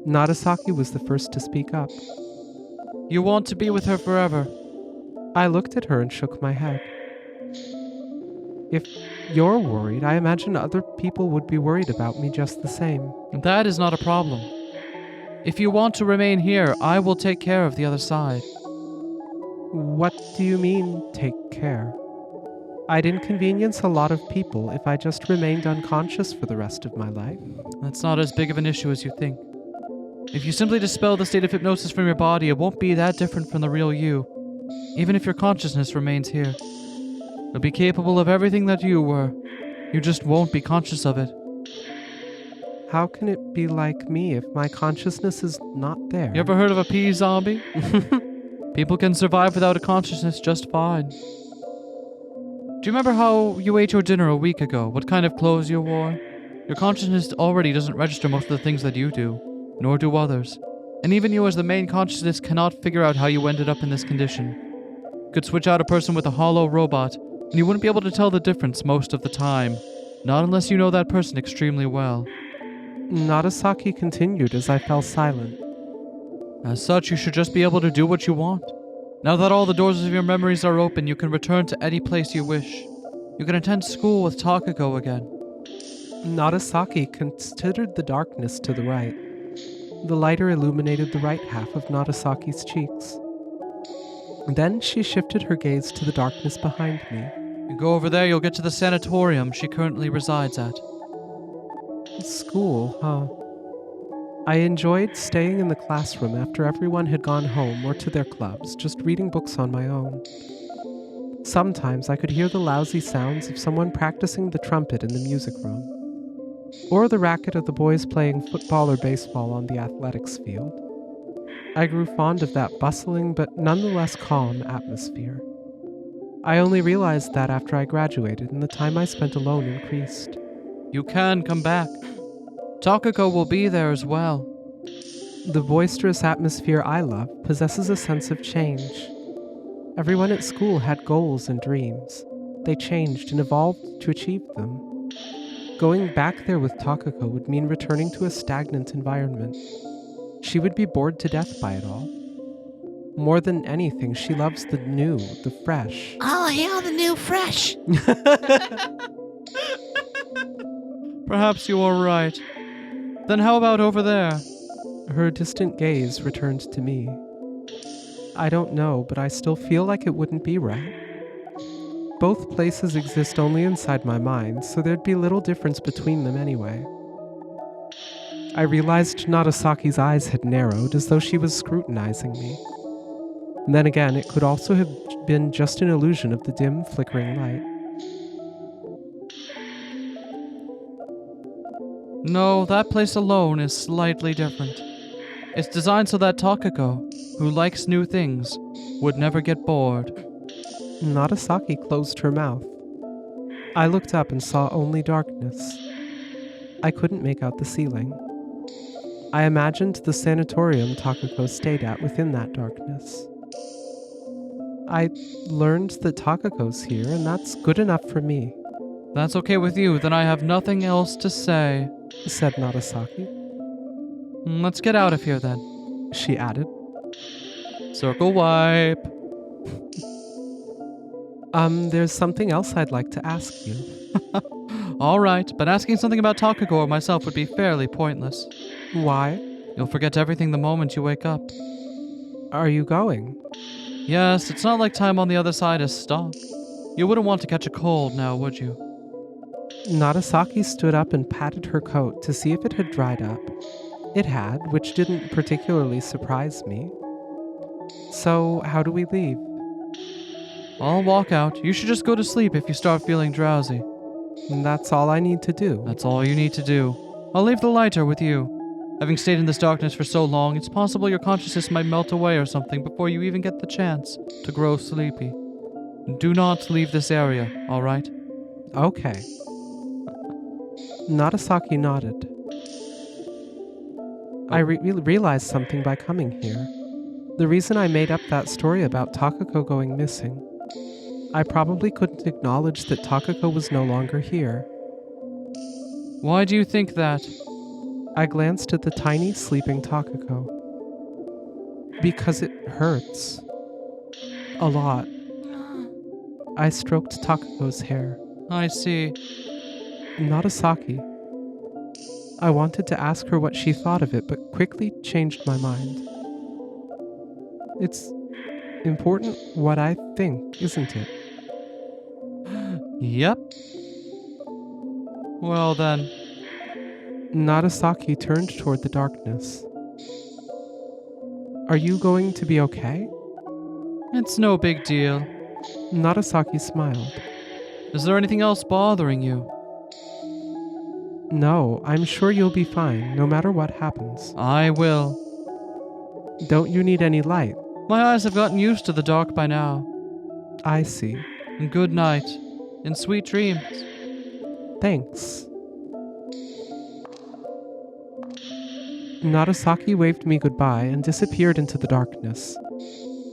Narasaki was the first to speak up. You want to be with her forever. I looked at her and shook my head. If you're worried, I imagine other people would be worried about me just the same. That is not a problem. If you want to remain here, I will take care of the other side. What do you mean, take care? I'd inconvenience a lot of people if I just remained unconscious for the rest of my life. That's not as big of an issue as you think. If you simply dispel the state of hypnosis from your body, it won't be that different from the real you. Even if your consciousness remains here. You'll be capable of everything that you were. You just won't be conscious of it. How can it be like me if my consciousness is not there? You ever heard of a pea zombie? People can survive without a consciousness just fine. Do you remember how you ate your dinner a week ago? What kind of clothes you wore? Your consciousness already doesn't register most of the things that you do, nor do others. And even you as the main consciousness cannot figure out how you ended up in this condition. You could switch out a person with a hollow robot, and you wouldn't be able to tell the difference most of the time. Not unless you know that person extremely well. Nagasaki continued as I fell silent. As such, you should just be able to do what you want. Now that all the doors of your memories are open, you can return to any place you wish. You can attend school with Takako again. Nagasaki considered the darkness to the right. The lighter illuminated the right half of Nagasaki's cheeks. Then she shifted her gaze to the darkness behind me. You go over there, you'll get to the sanatorium she currently resides at. School, huh? I enjoyed staying in the classroom after everyone had gone home or to their clubs, just reading books on my own. Sometimes I could hear the lousy sounds of someone practicing the trumpet in the music room, or the racket of the boys playing football or baseball on the athletics field. I grew fond of that bustling but nonetheless calm atmosphere. I only realized that after I graduated and the time I spent alone increased. You can come back. Takako will be there as well. The boisterous atmosphere I love possesses a sense of change. Everyone at school had goals and dreams. They changed and evolved to achieve them. Going back there with Takako would mean returning to a stagnant environment. She would be bored to death by it all. More than anything, she loves the new, the fresh. Oh, hail the new fresh. Perhaps you are right. Then how about over there? Her distant gaze returned to me. I don't know, but I still feel like it wouldn't be right. Both places exist only inside my mind, so there'd be little difference between them anyway. I realized Nagasaki's eyes had narrowed, as though she was scrutinizing me. And then again, it could also have been just an illusion of the dim, flickering light. No, that place alone is slightly different. It's designed so that Takako, who likes new things, would never get bored. Nagasaki closed her mouth. I looked up and saw only darkness. I couldn't make out the ceiling. I imagined the sanatorium Takako stayed at within that darkness. I learned that Takako's here, and that's good enough for me. That's okay with you, then I have nothing else to say, said Nagasaki. Let's get out of here then, she added. Circle wipe. There's something else I'd like to ask you. Alright, but asking something about Takako or myself would be fairly pointless. Why? You'll forget everything the moment you wake up. Are you going? Yes, it's not like time on the other side has stopped. You wouldn't want to catch a cold now, would you? Nagasaki stood up and patted her coat to see if it had dried up. It had, which didn't particularly surprise me. So, how do we leave? I'll walk out. You should just go to sleep if you start feeling drowsy. That's all I need to do. That's all you need to do. I'll leave the lighter with you. Having stayed in this darkness for so long, it's possible your consciousness might melt away or something before you even get the chance to grow sleepy. Do not leave this area, alright? Okay. Nagasaki nodded. I realized something by coming here. The reason I made up that story about Takako going missing. I probably couldn't acknowledge that Takako was no longer here. Why do you think that? I glanced at the tiny, sleeping Takako. Because it hurts. A lot. I stroked Takako's hair. I see. Nagasaki. I wanted to ask her what she thought of it, but quickly changed my mind. It's important what I think, isn't it? Yep. Well then. Nagasaki turned toward the darkness. Are you going to be okay? It's no big deal. Narasaki smiled. Is there anything else bothering you? No, I'm sure you'll be fine, no matter what happens. I will. Don't you need any light? My eyes have gotten used to the dark by now. I see. And good night. And sweet dreams. Thanks. Narasaki waved me goodbye and disappeared into the darkness.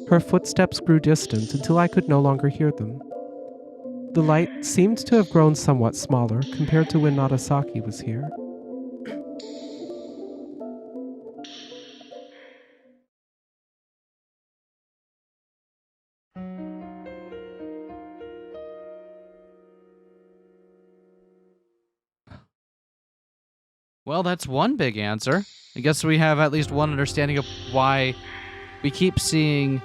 Her footsteps grew distant until I could no longer hear them. The light seemed to have grown somewhat smaller compared to when Narasaki was here. Well, that's one big answer. I guess we have at least one understanding of why we keep seeing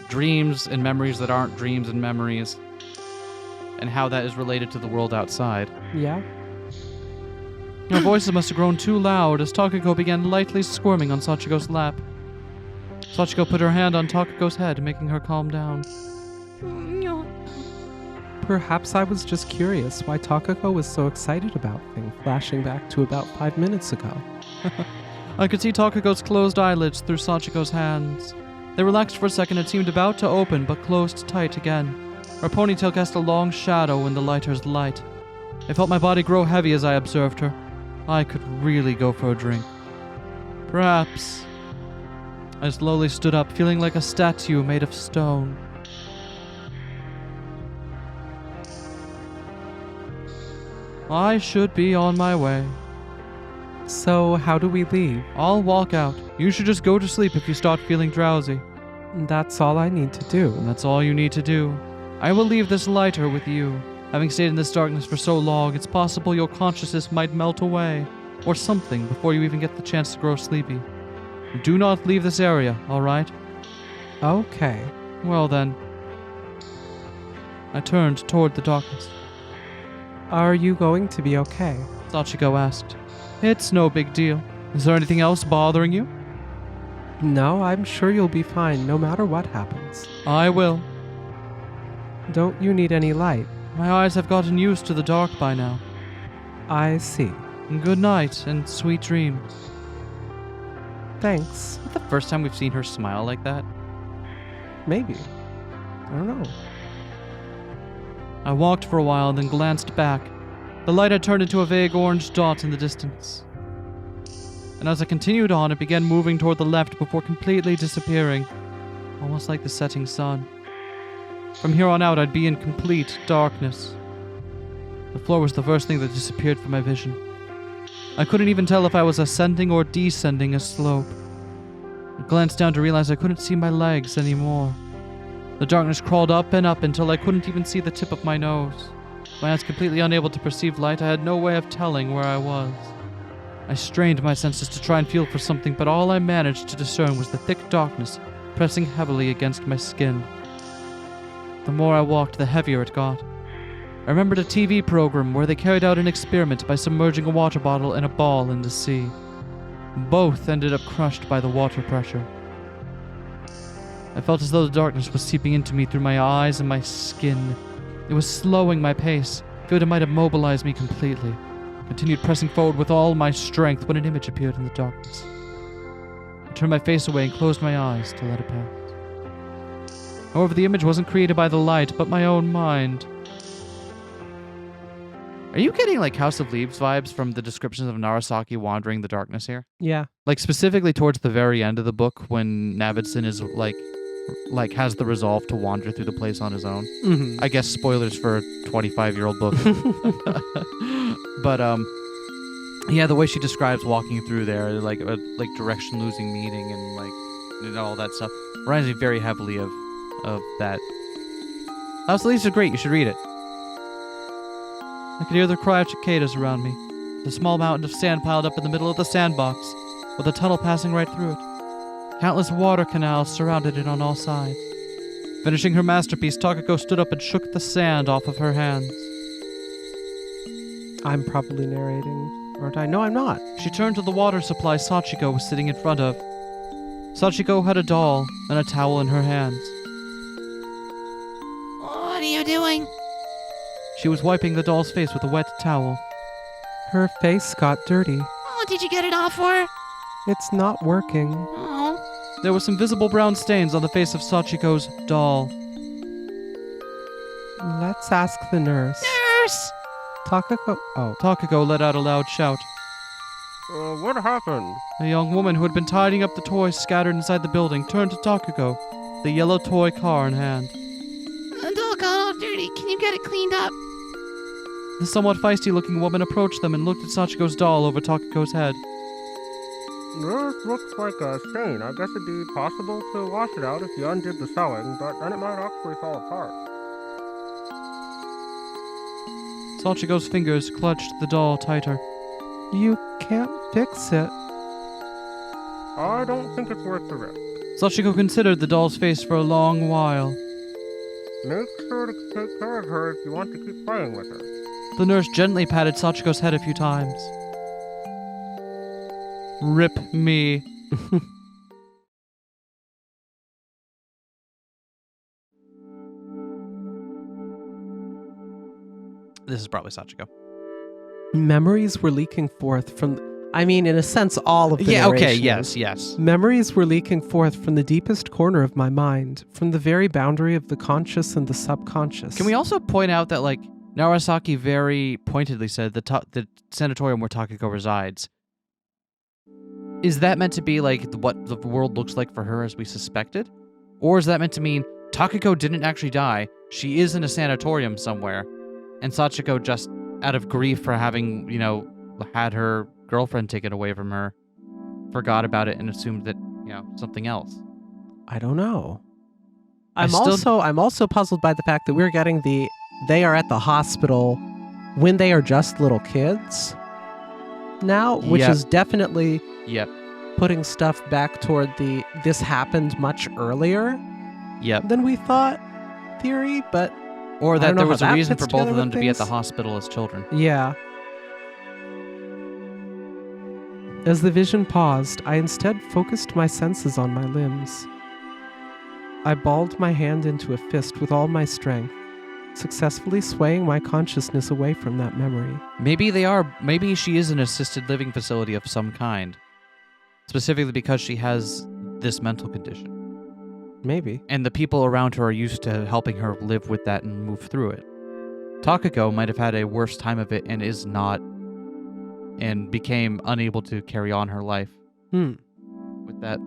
dreams and memories that aren't dreams and memories, and how that is related to the world outside. Yeah? Our voices must have grown too loud as Takako began lightly squirming on Sachiko's lap. Sachiko put her hand on Takako's head, making her calm down. Perhaps I was just curious why Takako was so excited about things, flashing back to about 5 minutes ago. I could see Takako's closed eyelids through Sachiko's hands. They relaxed for a second and seemed about to open, but closed tight again. Her ponytail cast a long shadow in the lighter's light. I felt my body grow heavy as I observed her. I could really go for a drink. Perhaps. I slowly stood up, feeling like a statue made of stone. I should be on my way. So, how do we leave? I'll walk out. You should just go to sleep if you start feeling drowsy. That's all I need to do. And that's all you need to do. I will leave this lighter with you. Having stayed in this darkness for so long, it's possible your consciousness might melt away, or something, before you even get the chance to grow sleepy. Do not leave this area, alright? Okay. Well then. I turned toward the darkness. Are you going to be okay? Sachiko asked. It's no big deal. Is there anything else bothering you? No, I'm sure you'll be fine no matter what happens. I will. Don't you need any light? My eyes have gotten used to the dark by now. I see. Good night and sweet dreams. Thanks. Is that the first time we've seen her smile like that? Maybe. I don't know. I walked for a while and then glanced back. The light had turned into a vague orange dot in the distance. And as I continued on, it began moving toward the left before completely disappearing, almost like the setting sun. From here on out, I'd be in complete darkness. The floor was the first thing that disappeared from my vision. I couldn't even tell if I was ascending or descending a slope. I glanced down to realize I couldn't see my legs anymore. The darkness crawled up and up until I couldn't even see the tip of my nose. My eyes completely unable to perceive light, I had no way of telling where I was. I strained my senses to try and feel for something, but all I managed to discern was the thick darkness pressing heavily against my skin. The more I walked, the heavier it got. I remembered a TV program where they carried out an experiment by submerging a water bottle and a ball in the sea. Both ended up crushed by the water pressure. I felt as though the darkness was seeping into me through my eyes and my skin. It was slowing my pace. I feared it might have mobilized me completely. I continued pressing forward with all my strength when an image appeared in the darkness. I turned my face away and closed my eyes to let it pass. However, the image wasn't created by the light, but my own mind. Are you getting like House of Leaves vibes from the descriptions of Narasaki wandering the darkness here? Yeah. Like specifically towards the very end of the book when Navidson is like has the resolve to wander through the place on his own. Mm-hmm. I guess spoilers for a 25-year-old book. But yeah, the way she describes walking through there, like direction losing meaning and like all that stuff, reminds me very heavily of that. House of Leaves is great. You should read it. I could hear the cry of cicadas around me. The small mountain of sand piled up in the middle of the sandbox, with a tunnel passing right through it. Countless water canals surrounded it on all sides. Finishing her masterpiece, Takako stood up and shook the sand off of her hands. I'm probably narrating, aren't I? No, I'm not. She turned to the water supply Sachiko was sitting in front of. Sachiko had a doll and a towel in her hands. What are you doing? She was wiping the doll's face with a wet towel. Her face got dirty. Oh, did you get it off for her? It's not working. Oh. There were some visible brown stains on the face of Sachiko's doll. Let's ask the nurse. Nurse! Takako. Oh. Takako let out a loud shout. What happened? A young woman who had been tidying up the toys scattered inside the building turned to Takako, the yellow toy car in hand. The doll got all dirty. Can you get it cleaned up? The somewhat feisty-looking woman approached them and looked at Sachiko's doll over Takako's head. This looks like a stain. I guess it'd be possible to wash it out if you undid the sewing, but then it might actually fall apart. Sachiko's fingers clutched the doll tighter. You can't fix it. I don't think it's worth the risk. Sachiko considered the doll's face for a long while. Make sure to take care of her if you want to keep playing with her. The nurse gently patted Sachiko's head a few times. Rip me. This is probably Sachiko. Memories were leaking forth from... I mean, in a sense, all of the narration. yes. Memories were leaking forth from the deepest corner of my mind, from the very boundary of the conscious and the subconscious. Can we also point out that, like, Narasaki very pointedly said the sanatorium where Takako resides. Is that meant to be, like, what the world looks like for her as we suspected? Or is that meant to mean Takako didn't actually die, she is in a sanatorium somewhere, and Sachiko just, out of grief for having, you know, had her girlfriend taken away from her, forgot about it and assumed that, you know, something else? I don't know. I I'm also puzzled by the fact that we're getting they are at the hospital when they are just little kids now, which Yep. is definitely Yep. putting stuff back toward this happened much earlier Yep. than we thought theory, but Or I that don't know there how was a that reason fits for both of together them with to be at the things. hospital as children. yeah. As the vision paused, I instead focused my senses on my limbs. I balled my hand into a fist with all my strength, successfully swaying my consciousness away from that memory. Maybe she is an assisted living facility of some kind. Specifically because she has this mental condition. Maybe. And the people around her are used to helping her live with that and move through it. Takako might have had a worse time of it and is not, and became unable to carry on her life. With that.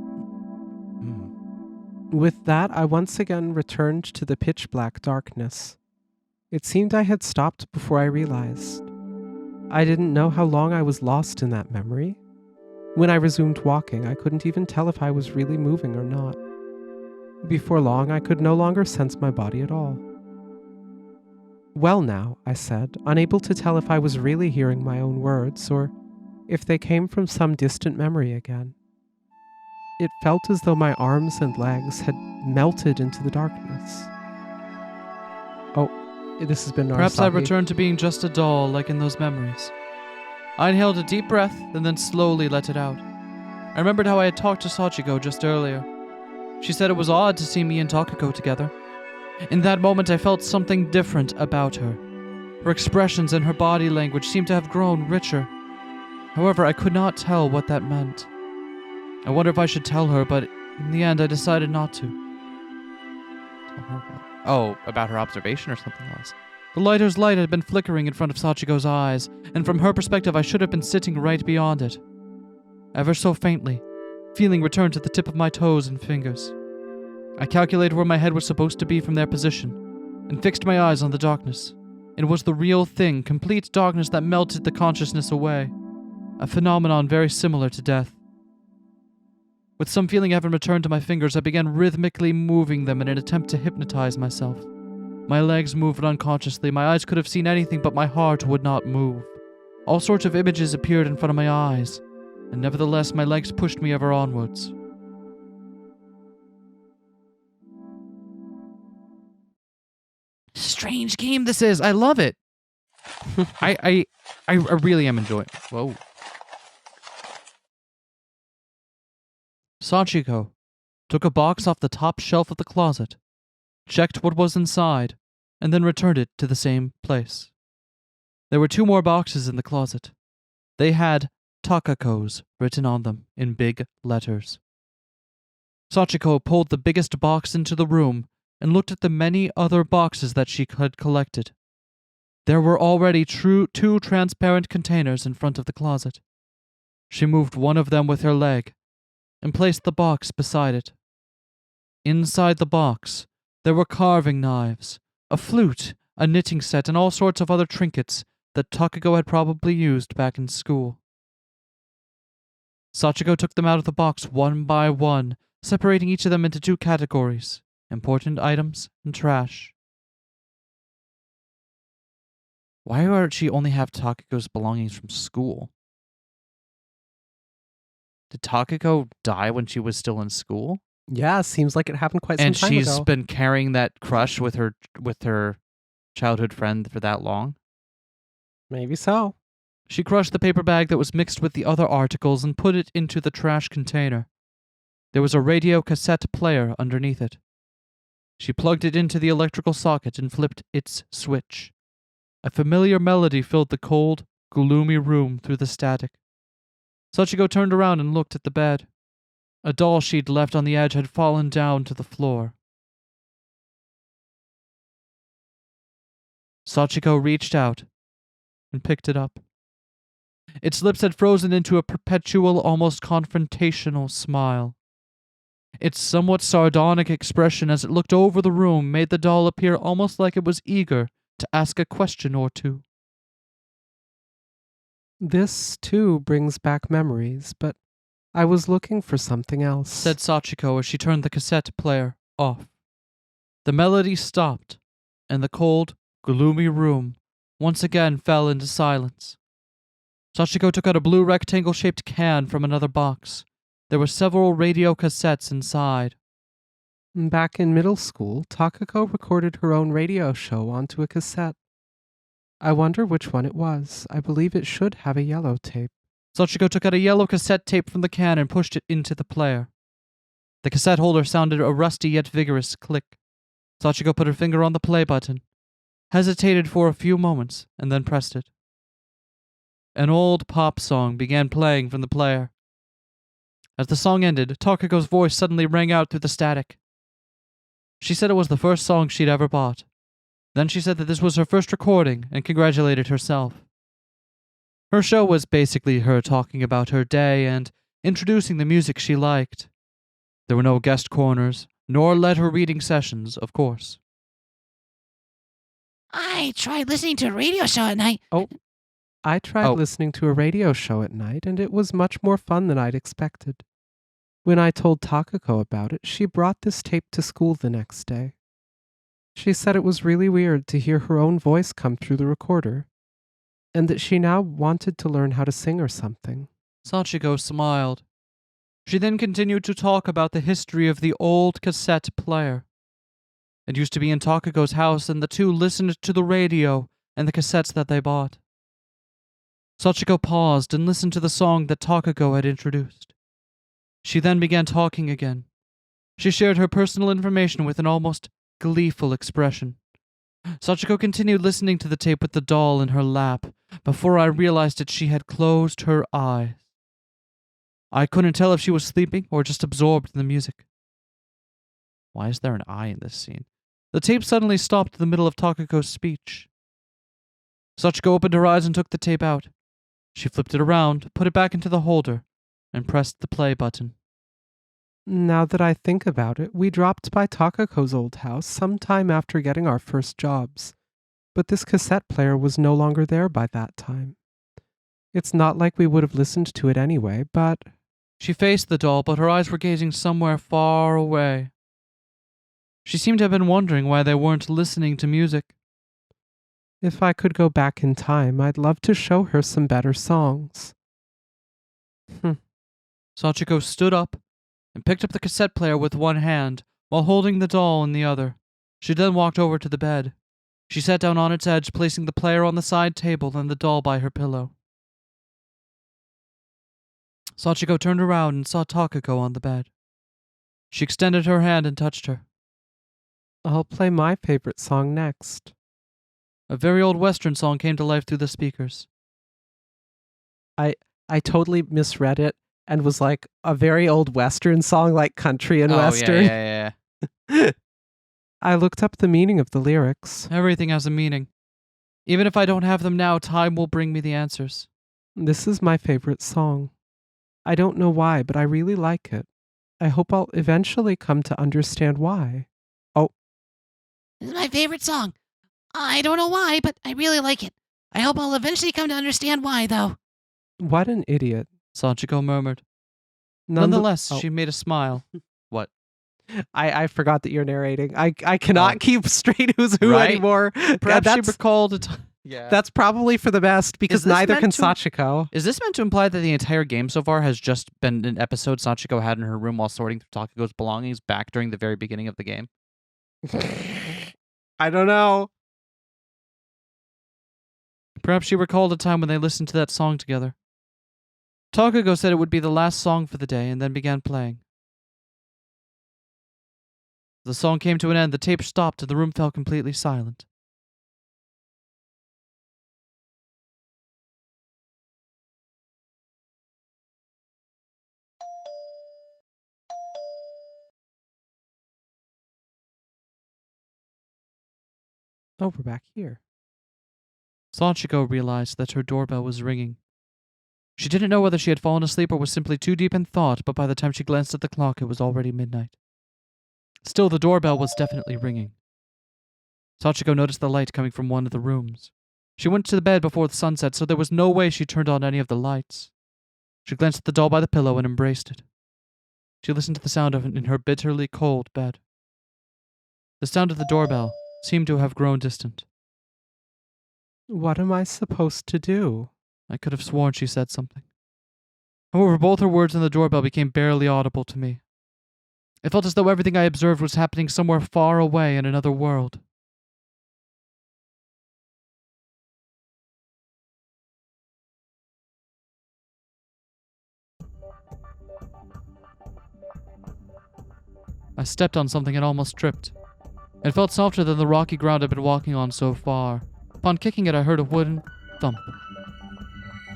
With that, I once again returned to the pitch-black darkness. It seemed I had stopped before I realized. I didn't know how long I was lost in that memory. When I resumed walking, I couldn't even tell if I was really moving or not. Before long, I could no longer sense my body at all. Well now, I said, unable to tell if I was really hearing my own words or if they came from some distant memory again. It felt as though my arms and legs had melted into the darkness. Oh, this has been Perhaps I Narasaki. returned to being just a doll like in those memories. I inhaled a deep breath and then slowly let it out. I remembered how I had talked to Sachiko just earlier. She said it was odd to see me and Takako together. In that moment, I felt something different about her. Her expressions and her body language seemed to have grown richer. However, I could not tell what that meant. I wonder if I should tell her, but in the end, I decided not to. Tell her what? Oh, about her observation or something else. The lighter's light had been flickering in front of Sachiko's eyes, and from her perspective, I should have been sitting right beyond it. Ever so faintly, feeling returned to the tip of my toes and fingers. I calculated where my head was supposed to be from their position, and fixed my eyes on the darkness. It was the real thing, complete darkness that melted the consciousness away. A phenomenon very similar to death. With some feeling having returned to my fingers, I began rhythmically moving them in an attempt to hypnotize myself. My legs moved unconsciously, my eyes could have seen anything, but my heart would not move. All sorts of images appeared in front of my eyes, and nevertheless my legs pushed me ever onwards. Strange game this is. I love it. I really am enjoying it. Whoa. Sachiko, took a box off the top shelf of the closet, checked what was inside, and then returned it to the same place. There were 2 more boxes in the closet. They had Takako's written on them in big letters. Sachiko pulled the biggest box into the room and looked at the many other boxes that she had collected. There were already 2 transparent containers in front of the closet. She moved one of them with her leg and placed the box beside it. Inside the box, there were carving knives, a flute, a knitting set, and all sorts of other trinkets that Takako had probably used back in school. Sachiko took them out of the box one by one, separating each of them into 2 categories: important items and trash. Why would she only have Takako's belongings from school? Did Takako die when she was still in school? Yeah, seems like it happened quite some And time she's ago. been carrying that crush with her childhood friend for that long? Maybe so. She crushed the paper bag that was mixed with the other articles and put it into the trash container. There was a radio cassette player underneath it. She plugged it into the electrical socket and flipped its switch. A familiar melody filled the cold, gloomy room through the static. Sachiko turned around and looked at the bed. A doll she'd left on the edge had fallen down to the floor. Sachiko reached out and picked it up. Its lips had frozen into a perpetual, almost confrontational smile. Its somewhat sardonic expression as it looked over the room made the doll appear almost like it was eager to ask a question or 2. This, too, brings back memories, but I was looking for something else. Said Sachiko as she turned the cassette player off. The melody stopped, and the cold, gloomy room once again fell into silence. Sachiko took out a blue rectangle-shaped can from another box. There were several radio cassettes inside. Back in middle school, Takako recorded her own radio show onto a cassette. I wonder which one it was. I believe it should have a yellow tape. Sachiko took out a yellow cassette tape from the can and pushed it into the player. The cassette holder sounded a rusty yet vigorous click. Sachiko put her finger on the play button, hesitated for a few moments, and then pressed it. An old pop song began playing from the player. As the song ended, Takako's voice suddenly rang out through the static. She said it was the first song she'd ever bought. Then she said that this was her first recording and congratulated herself. Her show was basically her talking about her day and introducing the music she liked. There were no guest corners, nor letter reading sessions, of course. I tried listening to a radio show at night. I tried listening to a radio show at night, and it was much more fun than I'd expected. When I told Takako about it, she brought this tape to school the next day. She said it was really weird to hear her own voice come through the recorder, and that she now wanted to learn how to sing or something. Sachiko smiled. She then continued to talk about the history of the old cassette player. It used to be in Takako's house, and the 2 listened to the radio and the cassettes that they bought. Sachiko paused and listened to the song that Takako had introduced. She then began talking again. She shared her personal information with an almost gleeful expression. Sachiko continued listening to the tape with the doll in her lap. Before I realized it, she had closed her eyes. I couldn't tell if she was sleeping or just absorbed in the music. Why is there an eye in this scene? The tape suddenly stopped in the middle of Takako's speech. Sachiko opened her eyes and took the tape out. She flipped it around, put it back into the holder, and pressed the play button. Now that I think about it, we dropped by Takako's old house sometime after getting our first jobs, but this cassette player was no longer there by that time. It's not like we would have listened to it anyway, but... She faced the doll, but her eyes were gazing somewhere far away. She seemed to have been wondering why they weren't listening to music. If I could go back in time, I'd love to show her some better songs. Sachiko stood up and picked up the cassette player with one hand while holding the doll in the other. She then walked over to the bed. She sat down on its edge, placing the player on the side table and the doll by her pillow. Sachiko turned around and saw Takako on the bed. She extended her hand and touched her. I'll play my favorite song next. A very old Western song came to life through the speakers. I totally misread it and was like a very old Western song, like country and Western. Yeah, yeah. I looked up the meaning of the lyrics. Everything has a meaning. Even if I don't have them now, time will bring me the answers. This is my favorite song. I don't know why, but I really like it. I hope I'll eventually come to understand why. This is my favorite song. I don't know why, but I really like it. I hope I'll eventually come to understand why, though. What an idiot. Sachiko murmured. None the- Nonetheless, oh. she made a smile. What? I forgot that you're narrating. I cannot keep straight who's who Right? anymore. Perhaps she that's, recalled a time. Yeah. that's probably for the best because this neither meant can to- Sachiko. Is this meant to imply that the entire game so far has just been an episode Sachiko had in her room while sorting through Takako's belongings back during the very beginning of the game? I don't know. Perhaps she recalled a time when they listened to that song together. Takako said it would be the last song for the day and then began playing. The song came to an end, the tape stopped, and the room fell completely silent. Oh, we're back here. Sachiko realized that her doorbell was ringing. She didn't know whether she had fallen asleep or was simply too deep in thought, but by the time she glanced at the clock, it was already midnight. Still, the doorbell was definitely ringing. Sachiko noticed the light coming from one of the rooms. She went to the bed before the sunset, so there was no way she turned on any of the lights. She glanced at the doll by the pillow and embraced it. She listened to the sound of it in her bitterly cold bed. The sound of the doorbell seemed to have grown distant. What am I supposed to do? I could have sworn she said something. However, both her words and the doorbell became barely audible to me. It felt as though everything I observed was happening somewhere far away in another world. I stepped on something and almost tripped. It felt softer than the rocky ground I'd been walking on so far. Upon kicking it, I heard a wooden thump.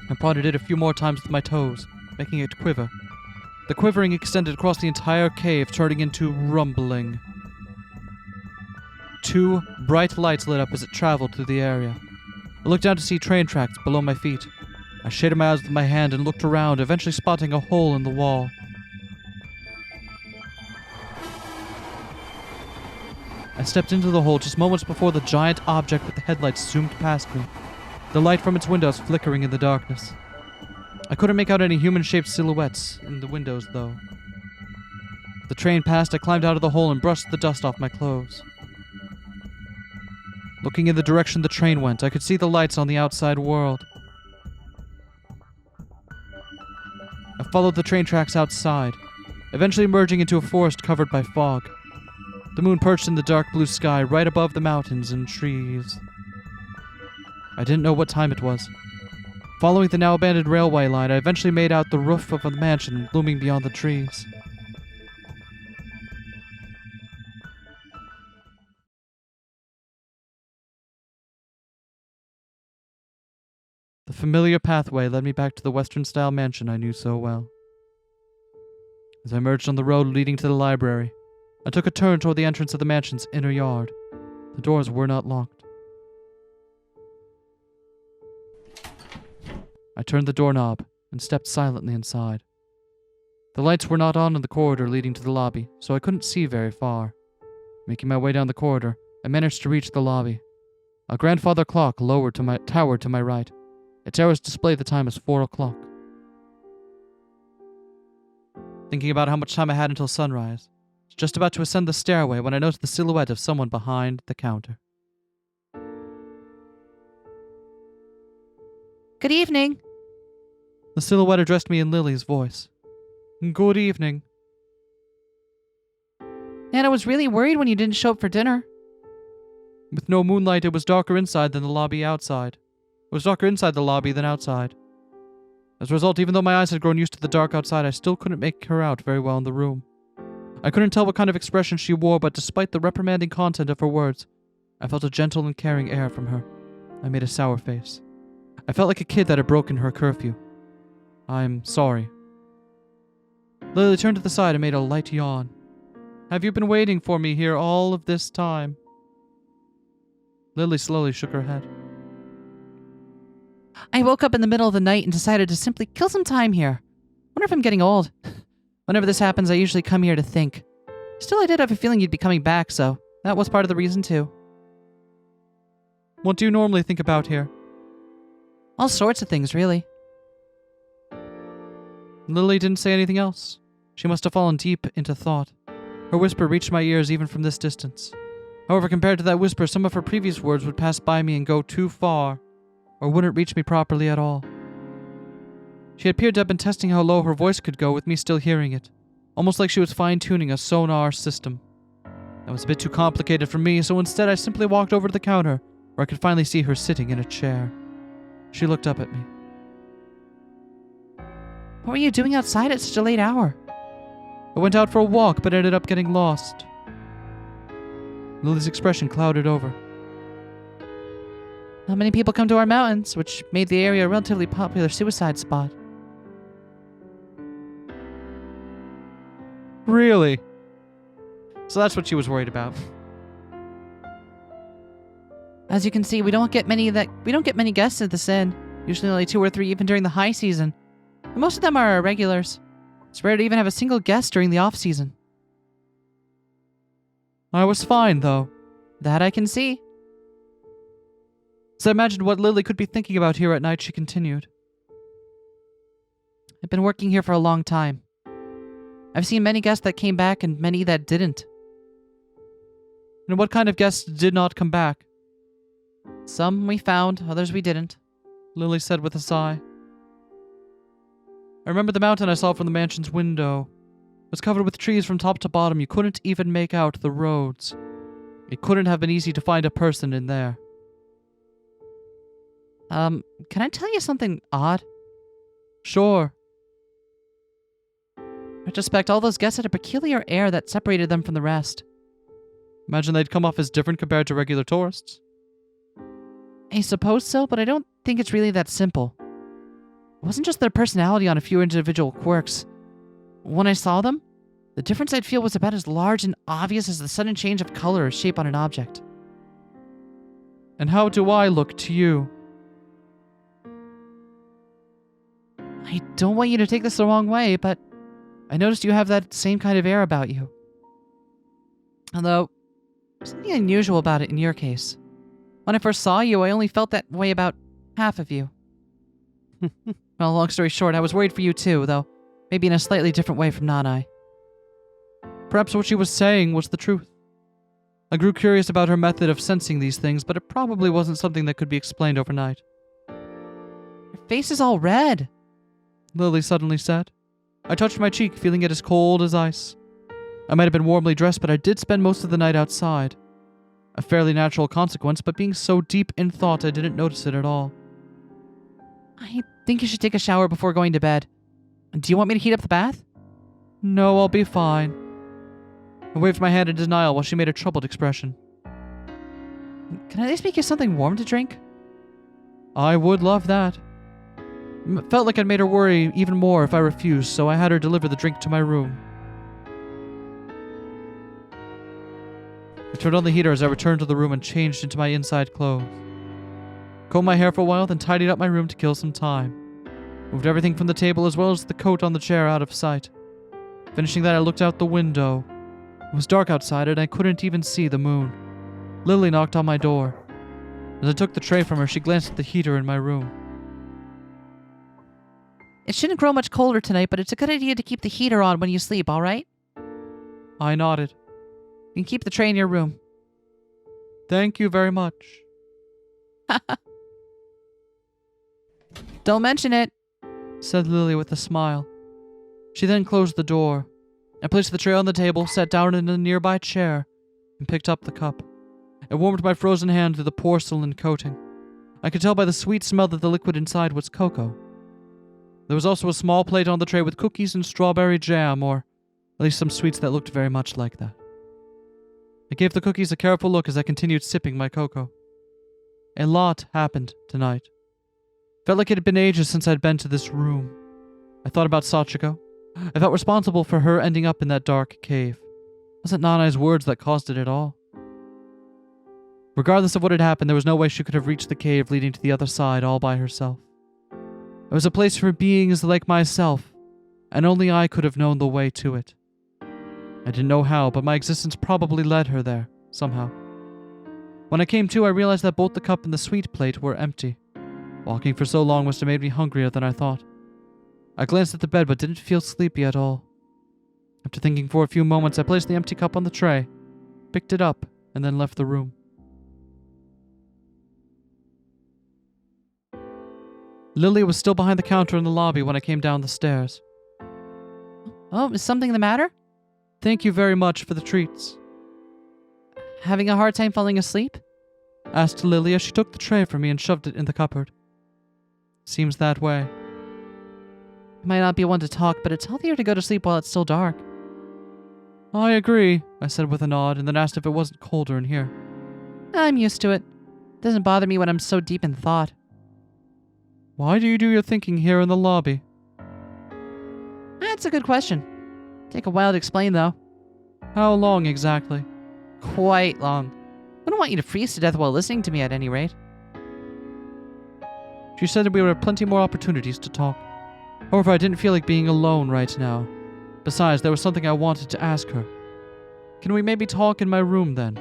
I prodded it a few more times with my toes, making it quiver. The quivering extended across the entire cave, turning into rumbling. 2 bright lights lit up as it traveled through the area. I looked down to see train tracks below my feet. I shaded my eyes with my hand and looked around, eventually spotting a hole in the wall. I stepped into the hole just moments before the giant object with the headlights zoomed past me, the light from its windows flickering in the darkness. I couldn't make out any human-shaped silhouettes in the windows, though. The train passed, I climbed out of the hole and brushed the dust off my clothes. Looking in the direction the train went, I could see the lights on the outside world. I followed the train tracks outside, eventually merging into a forest covered by fog. The moon perched in the dark blue sky right above the mountains and trees. I didn't know what time it was. Following the now abandoned railway line, I eventually made out the roof of a mansion looming beyond the trees. The familiar pathway led me back to the Western-style mansion I knew so well. As I emerged on the road leading to the library, I took a turn toward the entrance of the mansion's inner yard. The doors were not locked. I turned the doorknob and stepped silently inside. The lights were not on in the corridor leading to the lobby, so I couldn't see very far. Making my way down the corridor, I managed to reach the lobby. A grandfather clock towered to my right. Its arrows displayed the time as 4 o'clock. Thinking about how much time I had until sunrise, I was just about to ascend the stairway when I noticed the silhouette of someone behind the counter. Good evening. The silhouette addressed me in Lily's voice. Good evening. And I was really worried when you didn't show up for dinner. With no moonlight, it was darker inside than the lobby outside. It was darker inside the lobby than outside. As a result, even though my eyes had grown used to the dark outside, I still couldn't make her out very well in the room. I couldn't tell what kind of expression she wore, but despite the reprimanding content of her words, I felt a gentle and caring air from her. I made a sour face. I felt like a kid that had broken her curfew. I'm sorry. Lily turned to the side and made a light yawn. Have you been waiting for me here all of this time? Lily slowly shook her head. I woke up in the middle of the night and decided to simply kill some time here. Wonder if I'm getting old. Whenever this happens, I usually come here to think. Still, I did have a feeling you'd be coming back, so that was part of the reason too. What do you normally think about here? All sorts of things, really. Lily didn't say anything else. She must have fallen deep into thought. Her whisper reached my ears even from this distance. However, compared to that whisper, some of her previous words would pass by me and go too far, or wouldn't reach me properly at all. She appeared to have been testing how low her voice could go with me still hearing it, almost like she was fine-tuning a sonar system. That was a bit too complicated for me, so instead I simply walked over to the counter, where I could finally see her sitting in a chair. She looked up at me. What were you doing outside at such a late hour? I went out for a walk, but ended up getting lost. Lily's expression clouded over. Not many people come to our mountains, which made the area a relatively popular suicide spot. Really? So that's what she was worried about. As you can see, we don't get many guests at this inn. Usually only 2 or 3 even during the high season. And most of them are our regulars. It's rare to even have a single guest during the off season. I was fine, though. That I can see. As I imagined what Lily could be thinking about here at night, she continued. I've been working here for a long time. I've seen many guests that came back and many that didn't. And what kind of guests did not come back? Some we found, others we didn't. Lily said with a sigh. I remember the mountain I saw from the mansion's window. It was covered with trees from top to bottom. You couldn't even make out the roads. It couldn't have been easy to find a person in there. Can I tell you something odd? Sure. In retrospect, all those guests had a peculiar air that separated them from the rest. Imagine they'd come off as different compared to regular tourists. I suppose so, but I don't think it's really that simple. It wasn't just their personality on a few individual quirks. When I saw them, the difference I'd feel was about as large and obvious as the sudden change of color or shape on an object. And how do I look to you? I don't want you to take this the wrong way, but I noticed you have that same kind of air about you. Although, there's something unusual about it in your case. When I first saw you, I only felt that way about half of you. Well, long story short, I was worried for you too, though maybe in a slightly different way from Nanai. Perhaps what she was saying was the truth. I grew curious about her method of sensing these things, but it probably wasn't something that could be explained overnight. Your face is all red, Lily suddenly said. I touched my cheek, feeling it as cold as ice. I might have been warmly dressed, but I did spend most of the night outside. A fairly natural consequence, but being so deep in thought, I didn't notice it at all. I think you should take a shower before going to bed. Do you want me to heat up the bath? No, I'll be fine. I waved my hand in denial while she made a troubled expression. Can I at least make you something warm to drink? I would love that. Felt like I'd made her worry even more if I refused, so I had her deliver the drink to my room. I turned on the heater as I returned to the room and changed into my inside clothes. Combed my hair for a while, then tidied up my room to kill some time. Moved everything from the table as well as the coat on the chair out of sight. Finishing that, I looked out the window. It was dark outside and I couldn't even see the moon. Lily knocked on my door. As I took the tray from her, she glanced at the heater in my room. It shouldn't grow much colder tonight, but it's a good idea to keep the heater on when you sleep, all right? I nodded. You can keep the tray in your room. Thank you very much. Don't mention it, said Lily with a smile. She then closed the door. I placed the tray on the table, sat down in a nearby chair, and picked up the cup. It warmed my frozen hand through the porcelain coating. I could tell by the sweet smell that the liquid inside was cocoa. There was also a small plate on the tray with cookies and strawberry jam, or At least some sweets that looked very much like that. I gave the cookies a careful look as I continued sipping my cocoa. A lot happened tonight. Felt like it had been ages since I'd been to this room. I thought about Sachiko. I felt responsible for her ending up in that dark cave. Was it Nanai's words that caused it at all? Regardless of what had happened, there was no way she could have reached the cave leading to the other side all by herself. It was a place for beings like myself, and only I could have known the way to it. I didn't know how, but my existence probably led her there, somehow. When I came to, I realized that both the cup and the sweet plate were empty. Walking for so long must have made me hungrier than I thought. I glanced at the bed but didn't feel sleepy at all. After thinking for a few moments, I placed the empty cup on the tray, picked it up, and then left the room. Lily was still behind the counter in the lobby when I came down the stairs. Oh, is something the matter? Thank you very much for the treats. Having a hard time falling asleep? Asked Lily as she took the tray from me and shoved it in the cupboard. Seems that way. I might not be one to talk, but it's healthier to go to sleep while it's still dark. I agree, I said with a nod, and then asked if it wasn't colder in here. I'm used to it. It doesn't bother me when I'm so deep in thought. Why do you do your thinking here in the lobby? That's a good question. Take a while to explain, though. How long exactly? Quite long. I don't want you to freeze to death while listening to me at any rate. She said that we would have plenty more opportunities to talk. However, I didn't feel like being alone right now. Besides, there was something I wanted to ask her. Can we maybe talk in my room then?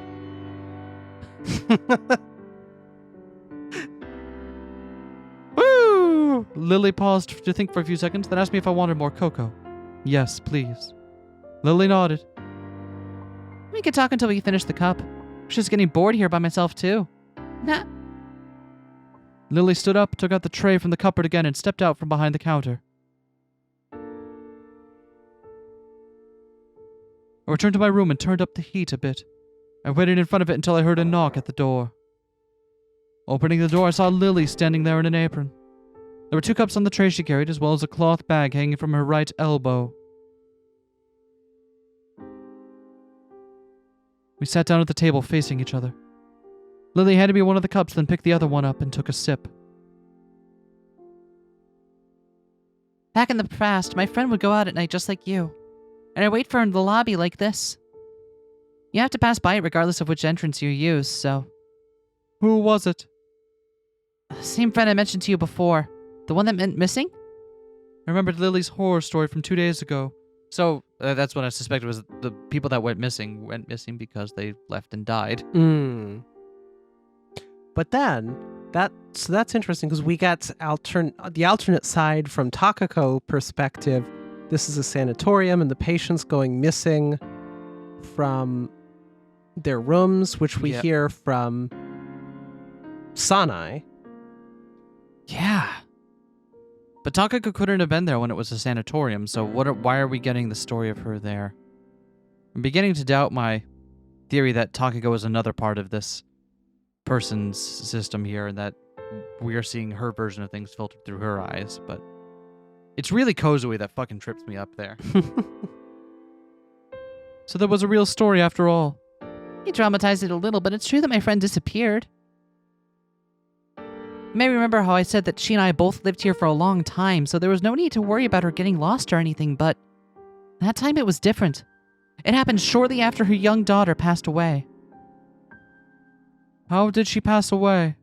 Woo! Lily paused to think for a few seconds, then asked me if I wanted more cocoa. Yes, please. Lily nodded. We could talk until we finish the cup. I'm just getting bored here by myself, too. Nah. Lily stood up, took out the tray from the cupboard again, and stepped out from behind the counter. I returned to my room and turned up the heat a bit. I waited in front of it until I heard a knock at the door. Opening the door, I saw Lily standing there in an apron. There were 2 cups on the tray she carried, as well as a cloth bag hanging from her right elbow. We sat down at the table facing each other. Lily handed me one of the cups, then picked the other one up and took a sip. Back in the past, my friend would go out at night just like you. And I'd wait for her in the lobby like this. You have to pass by it regardless of which entrance you use, so... Who was it? Same friend I mentioned to you before. The one that went missing? I remembered Lily's horror story from 2 days ago. So that's what I suspected was the people that went missing because they left and died. But then, that's interesting because we get the alternate side from Takako perspective. This is a sanatorium and the patients going missing from their rooms, which we hear from Sanai. Yeah. But Takako couldn't have been there when it was a sanatorium, so why are we getting the story of her there? I'm beginning to doubt my theory that Takako is another part of this person's system here and that we are seeing her version of things filtered through her eyes, but it's really Kozui that fucking trips me up there. So there was a real story after all. He dramatized it a little, but it's true that my friend disappeared. You may remember how I said that she and I both lived here for a long time, so there was no need to worry about her getting lost or anything, but that time it was different. It happened shortly after her young daughter passed away. How did she pass away?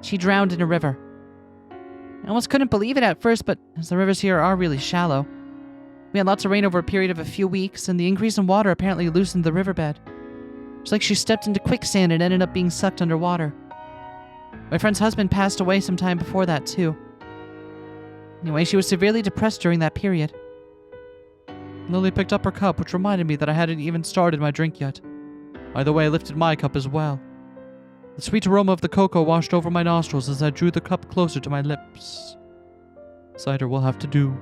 She drowned in a river. I almost couldn't believe it at first, but as the rivers here are really shallow, we had lots of rain over a period of a few weeks, and the increase in water apparently loosened the riverbed. It's like she stepped into quicksand and ended up being sucked underwater. My friend's husband passed away some time before that, too. Anyway, she was severely depressed during that period. Lily picked up her cup, which reminded me that I hadn't even started my drink yet. By the way, I lifted my cup as well. The sweet aroma of the cocoa washed over my nostrils as I drew the cup closer to my lips. Cider will have to do.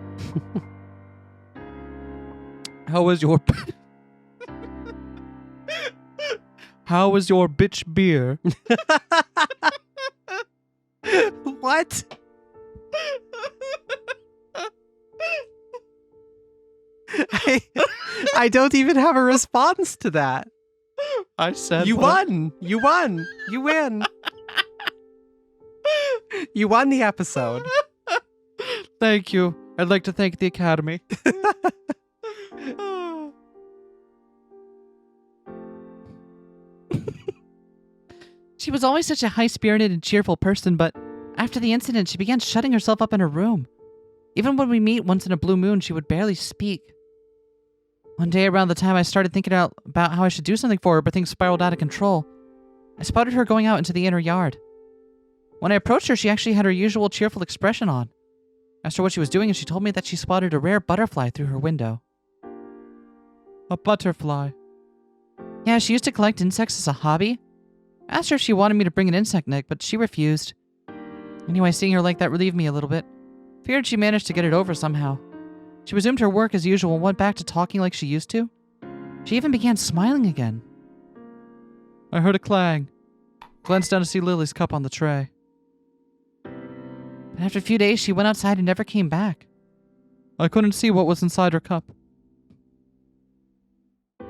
How was your... How was your bitch beer? What? I don't even have a response to that. I said You what? won. You won. You win. You won the episode. Thank you. I'd like to thank the Academy. She was always such a high-spirited and cheerful person, but after the incident, she began shutting herself up in her room. Even when we meet once in a blue moon, she would barely speak. One day around the time I started thinking about how I should do something for her, but things spiraled out of control, I spotted her going out into the inner yard. When I approached her, she actually had her usual cheerful expression on. I asked her what she was doing, and she told me that she spotted a rare butterfly through her window. A butterfly. Yeah, she used to collect insects as a hobby. I asked her if she wanted me to bring an insect net, but she refused. Anyway, seeing her like that relieved me a little bit. Feared she managed to get it over somehow. She resumed her work as usual and went back to talking like she used to. She even began smiling again. I heard a clang. Glanced down to see Lily's cup on the tray. But after a few days, she went outside and never came back. I couldn't see what was inside her cup.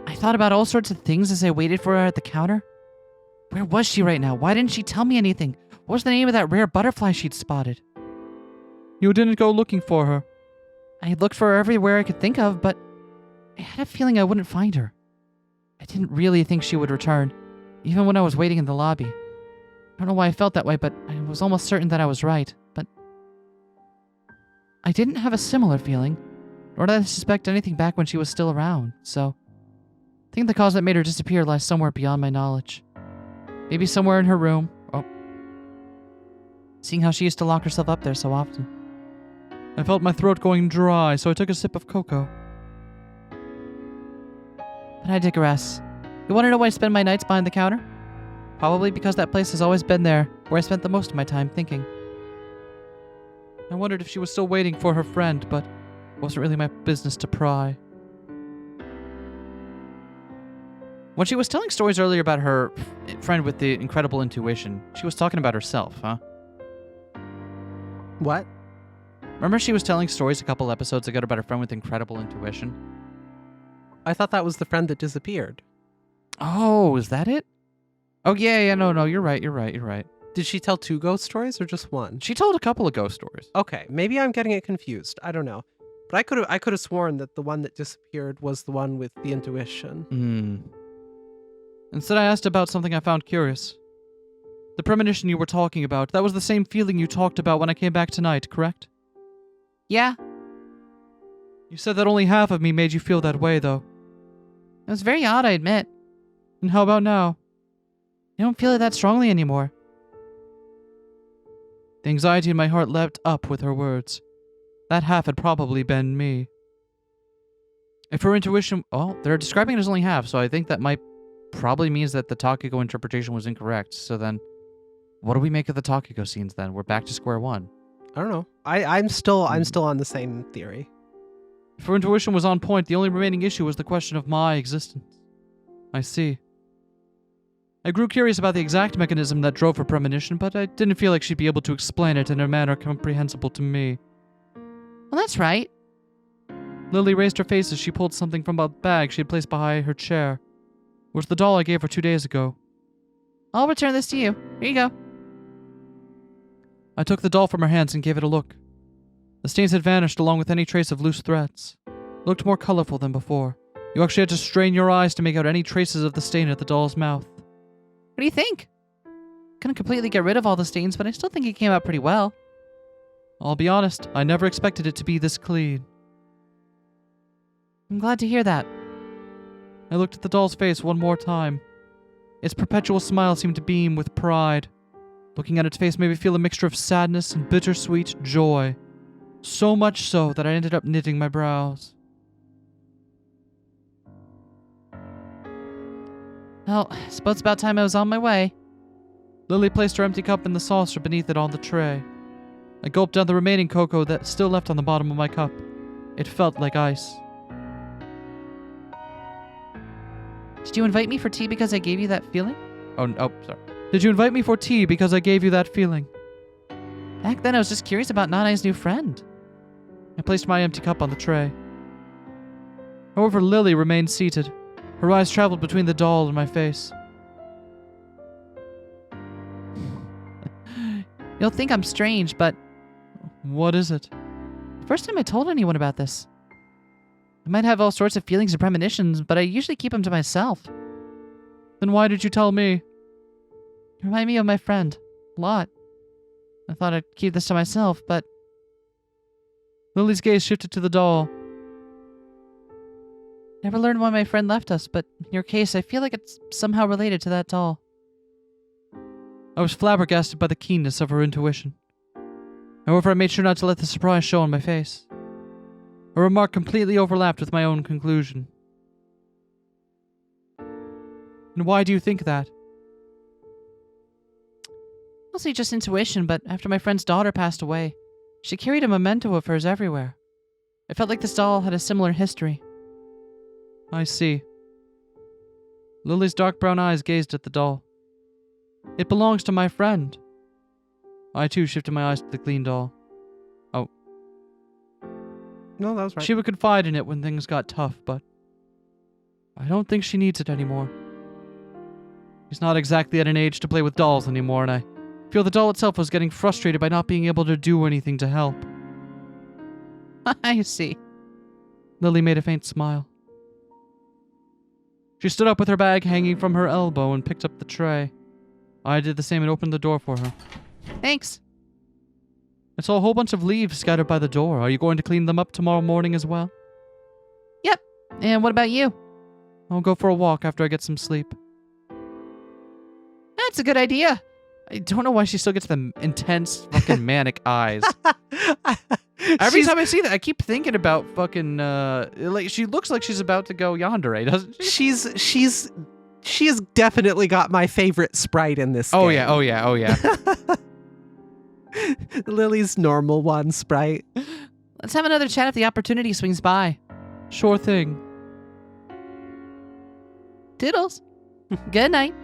I thought about all sorts of things as I waited for her at the counter. Where was she right now? Why didn't she tell me anything? What was the name of that rare butterfly she'd spotted? You didn't go looking for her. I had looked for her everywhere I could think of, but I had a feeling I wouldn't find her. I didn't really think she would return, even when I was waiting in the lobby. I don't know why I felt that way, but I was almost certain that I was right. But I didn't have a similar feeling, nor did I suspect anything back when she was still around, so I think the cause that made her disappear lies somewhere beyond my knowledge. Maybe somewhere in her room. Oh. Seeing how she used to lock herself up there so often. I felt my throat going dry, so I took a sip of cocoa. But I digress. You want to know why I spend my nights behind the counter? Probably because that place has always been there, where I spent the most of my time thinking. I wondered if she was still waiting for her friend, but it wasn't really my business to pry. When she was telling stories earlier about her friend with the incredible intuition, she was talking about herself, huh? What? Remember she was telling stories a couple episodes ago about her friend with incredible intuition? I thought that was the friend that disappeared. Oh, is that it? Oh, yeah, no, you're right. Did she tell 2 ghost stories or just one? She told a couple of ghost stories. Okay, maybe I'm getting it confused. I don't know. But I could have sworn that the one that disappeared was the one with the intuition. Instead, I asked about something I found curious. The premonition you were talking about, that was the same feeling you talked about when I came back tonight, correct? Yeah, You said that only half of me made you feel that way, though. it was very odd, I admit. And how about now? I don't feel it that strongly anymore. The anxiety in my heart leapt up with her words. That half had probably been me. If her intuition... Oh, they're describing it as only half, so I think that might probably means that the Takako interpretation was incorrect. So then, what do we make of the Takako scenes then? We're back to square one. I don't know. I'm still on the same theory. If her intuition was on point, the only remaining issue was the question of my existence. I see. I grew curious about the exact mechanism that drove her premonition, but I didn't feel like she'd be able to explain it in a manner comprehensible to me. Well, that's right. Lily raised her face as she pulled something from a bag she had placed behind her chair. It was the doll I gave her 2 days ago. I'll return this to you. Here you go. I took the doll from her hands and gave it a look. The stains had vanished along with any trace of loose threads. It looked more colorful than before. You actually had to strain your eyes to make out any traces of the stain at the doll's mouth. What do you think? Couldn't completely get rid of all the stains, but I still think it came out pretty well. I'll be honest, I never expected it to be this clean. I'm glad to hear that. I looked at the doll's face one more time. Its perpetual smile seemed to beam with pride. Looking at its face made me feel a mixture of sadness and bittersweet joy. So much so that I ended up knitting my brows. Well, I suppose it's about time I was on my way. Lily placed her empty cup in the saucer beneath it on the tray. I gulped down the remaining cocoa that still left on the bottom of my cup. It felt like ice. Did you invite me for tea because I gave you that feeling? Oh, sorry. Did you invite me for tea because I gave you that feeling? Back then I was just curious about Nanai's new friend. I placed my empty cup on the tray. However, Lily remained seated. Her eyes traveled between the doll and my face. You'll think I'm strange, but What is it? first time I told anyone about this. I might have all sorts of feelings and premonitions, but I usually keep them to myself. Then why did you tell me? You remind me of my friend. A lot. I thought I'd keep this to myself, but Lily's gaze shifted to the doll. never learned why my friend left us, but in your case, I feel like it's somehow related to that doll. I was flabbergasted by the keenness of her intuition. However, I made sure not to let the surprise show on my face. Her remark completely overlapped with my own conclusion. And why do you think that? Mostly just intuition, but after my friend's daughter passed away, she carried a memento of hers everywhere. I felt like this doll had a similar history. I see. Lily's dark brown eyes gazed at the doll. It belongs to my friend. I too shifted my eyes to the clean doll. Oh. No, that was right. She would confide in it when things got tough, but I don't think she needs it anymore. She's not exactly at an age to play with dolls anymore, and I feel the doll itself was getting frustrated by not being able to do anything to help. I see. Lily made a faint smile. She stood up with her bag hanging from her elbow and picked up the tray. I did the same and opened the door for her. Thanks. I saw a whole bunch of leaves scattered by the door. Are you going to clean them up tomorrow morning as well? Yep. And what about you? I'll go for a walk after I get some sleep. That's a good idea. I don't know why she still gets the intense fucking manic eyes. Every She's- time I see that, I keep thinking about fucking like she looks like she's about to go yandere, doesn't she? She has definitely got my favorite sprite in this Oh game. yeah, oh yeah, oh yeah. Lily's normal one sprite. Let's have another chat if the opportunity swings by. Sure thing. Toodles. Good night.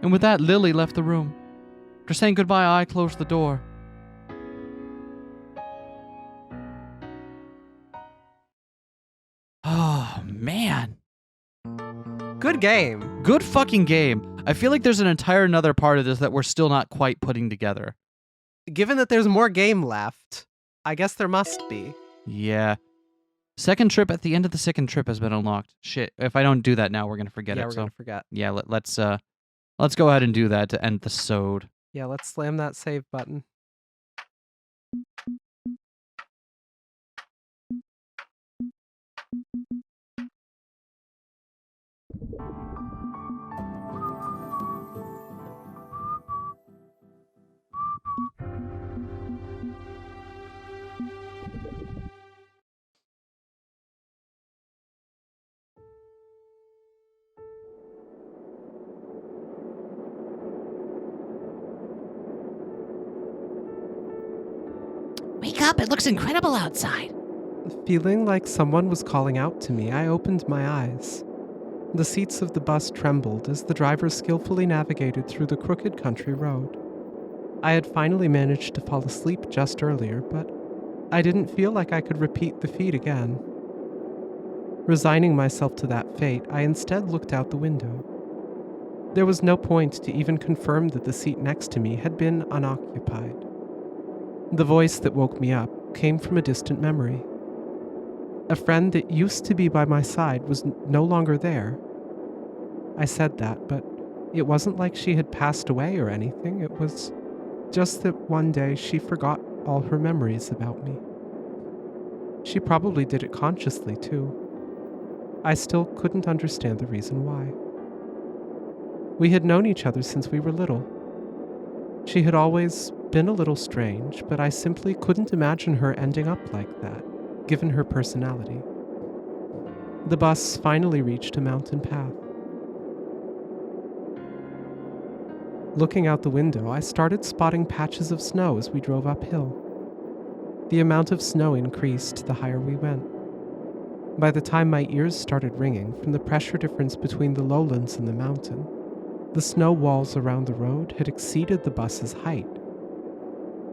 And with that, Lily left the room. After saying goodbye, I closed the door. Oh, man. Good game. Good fucking game. I feel like there's an entire another part of this that we're still not quite putting together. Given that there's more game left, I guess there must be. Yeah. Second trip at the end of the second trip has been unlocked. Shit, if I don't do that now, we're going to forget Yeah, it. we're So gonna forget. yeah, let's go ahead and do that to end the sode. Yeah, let's slam that save button. Wake up, it looks incredible outside. Feeling like someone was calling out to me, I opened my eyes. The seats of the bus trembled as the driver skillfully navigated through the crooked country road. I had finally managed to fall asleep just earlier, but I didn't feel like I could repeat the feat again. Resigning myself to that fate, I instead looked out the window. There was no point to even confirm that the seat next to me had been unoccupied. The voice that woke me up came from a distant memory. A friend that used to be by my side was no longer there. I said that, but it wasn't like she had passed away or anything. It was just that one day she forgot all her memories about me. She probably did it consciously, too. I still couldn't understand the reason why. We had known each other since we were little. She had always been a little strange, but I simply couldn't imagine her ending up like that, given her personality. The bus finally reached a mountain path. Looking out the window, I started spotting patches of snow as we drove uphill. The amount of snow increased the higher we went. By the time my ears started ringing from the pressure difference between the lowlands and the mountain, the snow walls around the road had exceeded the bus's height.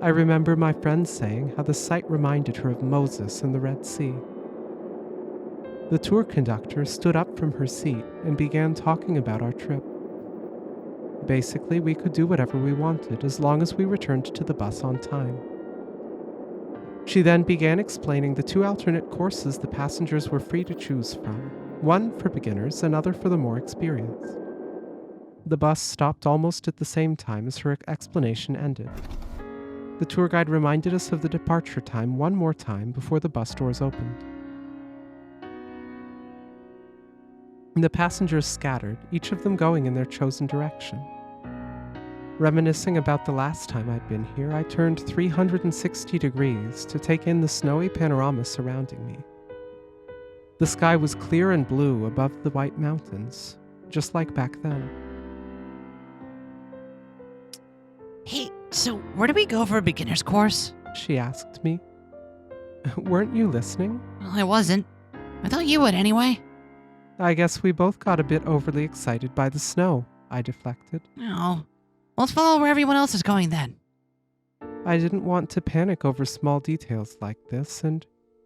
I remember my friend saying how the sight reminded her of Moses and the Red Sea. The tour conductor stood up from her seat and began talking about our trip. Basically, we could do whatever we wanted as long as we returned to the bus on time. She then began explaining the 2 alternate courses the passengers were free to choose from, one for beginners, another for the more experienced. The bus stopped almost at the same time as her explanation ended. The tour guide reminded us of the departure time one more time before the bus doors opened. The passengers scattered, each of them going in their chosen direction. Reminiscing about the last time I'd been here, I turned 360 degrees to take in the snowy panorama surrounding me. The sky was clear and blue above the white mountains, just like back then. Hey, so where do we go for a beginner's course? She asked me. Weren't you listening? Well, I wasn't. I thought you would anyway. I guess we both got a bit overly excited by the snow, I deflected. Oh. Let's follow where everyone else is going then. I didn't want to panic over small details like this, and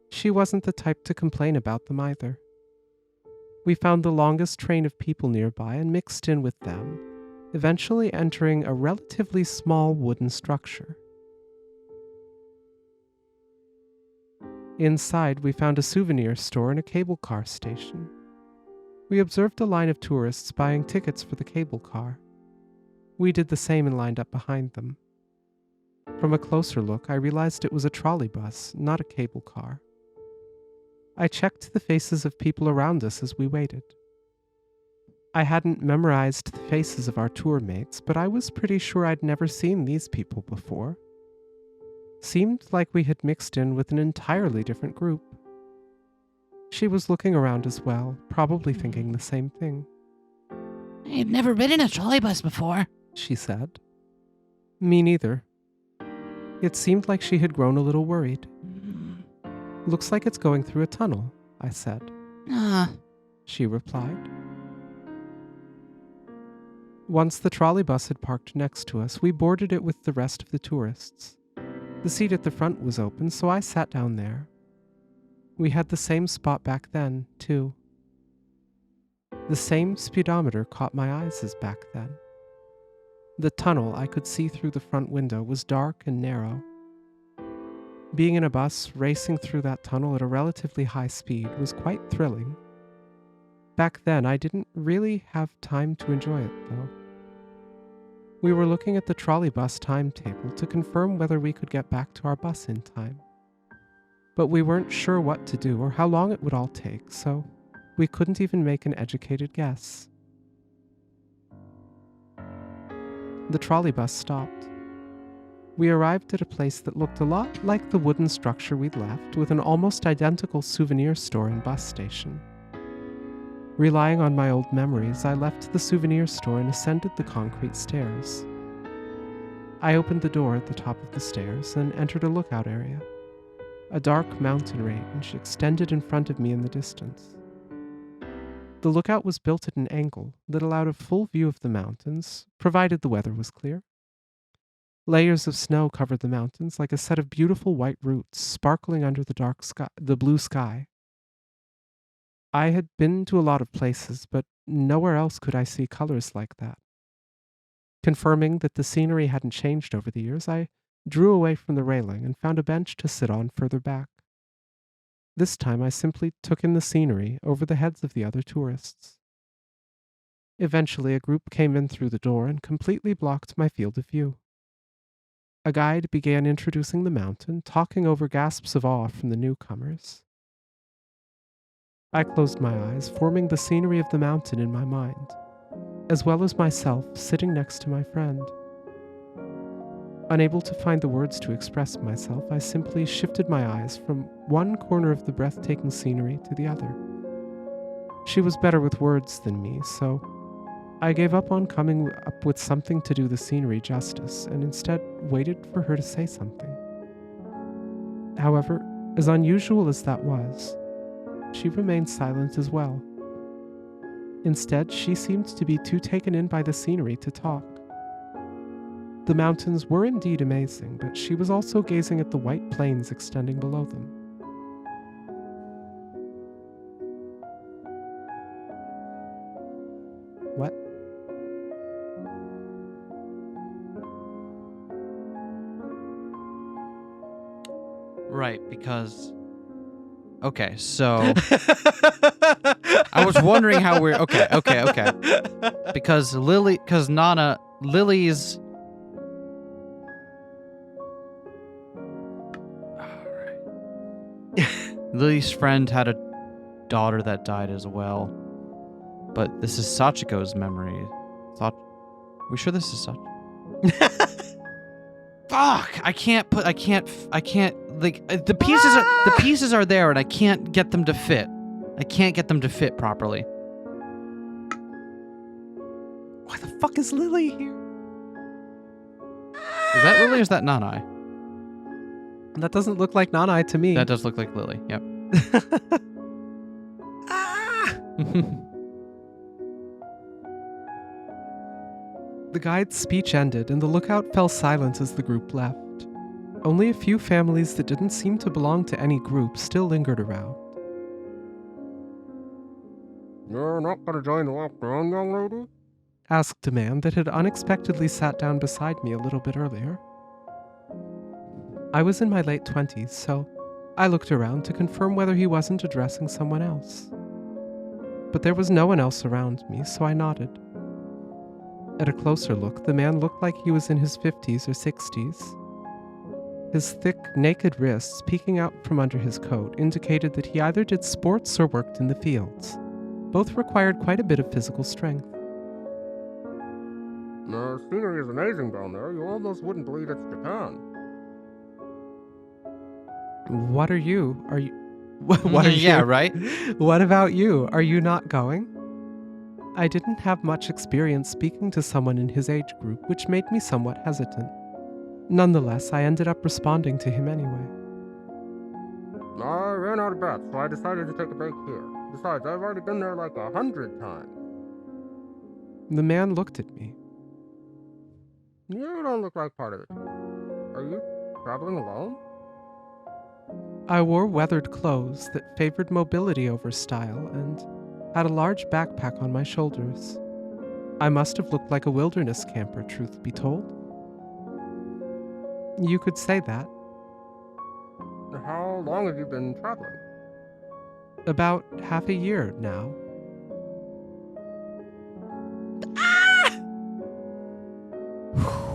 she wasn't the type to complain about them either. We found the longest train of people nearby and mixed in with them, eventually entering a relatively small wooden structure. Inside, we found a souvenir store and a cable car station. We observed a line of tourists buying tickets for the cable car. We did the same and lined up behind them. From a closer look, I realized it was a trolley bus, not a cable car. I checked the faces of people around us as we waited. I hadn't memorized the faces of our tour mates, but I was pretty sure I'd never seen these people before. Seemed like we had mixed in with an entirely different group. She was looking around as well, probably thinking the same thing. I've never been in a trolley bus before, she said. Me neither. It seemed like she had grown a little worried. Looks like it's going through a tunnel, I said. She replied. Once the trolley bus had parked next to us, we boarded it with the rest of the tourists. The seat at the front was open, so I sat down there. We had the same spot back then, too. The same speedometer caught my eyes as back then. The tunnel I could see through the front window was dark and narrow. Being in a bus racing through that tunnel at a relatively high speed was quite thrilling. Back then, I didn't really have time to enjoy it, though. We were looking at the trolley bus timetable to confirm whether we could get back to our bus in time. But we weren't sure what to do or how long it would all take, so we couldn't even make an educated guess. The trolley bus stopped. We arrived at a place that looked a lot like the wooden structure we'd left, with an almost identical souvenir store and bus station. Relying on my old memories, I left the souvenir store and ascended the concrete stairs. I opened the door at the top of the stairs and entered a lookout area. A dark mountain range extended in front of me in the distance. The lookout was built at an angle that allowed a full view of the mountains, provided the weather was clear. Layers of snow covered the mountains like a set of beautiful white roots sparkling under the blue sky. I had been to a lot of places, but nowhere else could I see colors like that. Confirming that the scenery hadn't changed over the years, I drew away from the railing and found a bench to sit on further back. This time I simply took in the scenery over the heads of the other tourists. Eventually a group came in through the door and completely blocked my field of view. A guide began introducing the mountain, talking over gasps of awe from the newcomers. I closed my eyes, forming the scenery of the mountain in my mind, as well as myself sitting next to my friend. Unable to find the words to express myself, I simply shifted my eyes from one corner of the breathtaking scenery to the other. She was better with words than me, so I gave up on coming up with something to do the scenery justice, and instead waited for her to say something. However, as unusual as that was, she remained silent as well. Instead, she seemed to be too taken in by the scenery to talk. The mountains were indeed amazing, but she was also gazing at the white plains extending below them. What? Right, because... Okay, so... I was wondering how we're... Okay. Because Lily's... Lily's friend had a daughter that died as well. But this is Sachiko's memory. We sure this is Sachiko? Fuck! The pieces are there and I can't get them to fit. I can't get them to fit properly. Why the fuck is Lily here? Is that Lily or is that Nanai? That doesn't look like Nanai to me. That does look like Lily, yep. The guide's speech ended, and the lookout fell silent as the group left. Only a few families that didn't seem to belong to any group still lingered around. You're not gonna join the walk down, young lady? Asked a man that had unexpectedly sat down beside me a little bit earlier. I was in my late 20s, so I looked around to confirm whether he wasn't addressing someone else. But there was no one else around me, so I nodded. At a closer look, the man looked like he was in his 50s or 60s. His thick, naked wrists peeking out from under his coat indicated that he either did sports or worked in the fields. Both required quite a bit of physical strength. The scenery is amazing down there. You almost wouldn't believe it's Japan. What are you? Are you... What are yeah, you? right? What about you? Are you not going? I didn't have much experience speaking to someone in his age group, which made me somewhat hesitant. Nonetheless, I ended up responding to him anyway. I ran out of breath, so I decided to take a break here. Besides, I've already been there like 100 times. The man looked at me. You don't look like part of it. Are you traveling alone? I wore weathered clothes that favored mobility over style and had a large backpack on my shoulders. I must have looked like a wilderness camper, truth be told. You could say that. How long have you been traveling? About half a year now.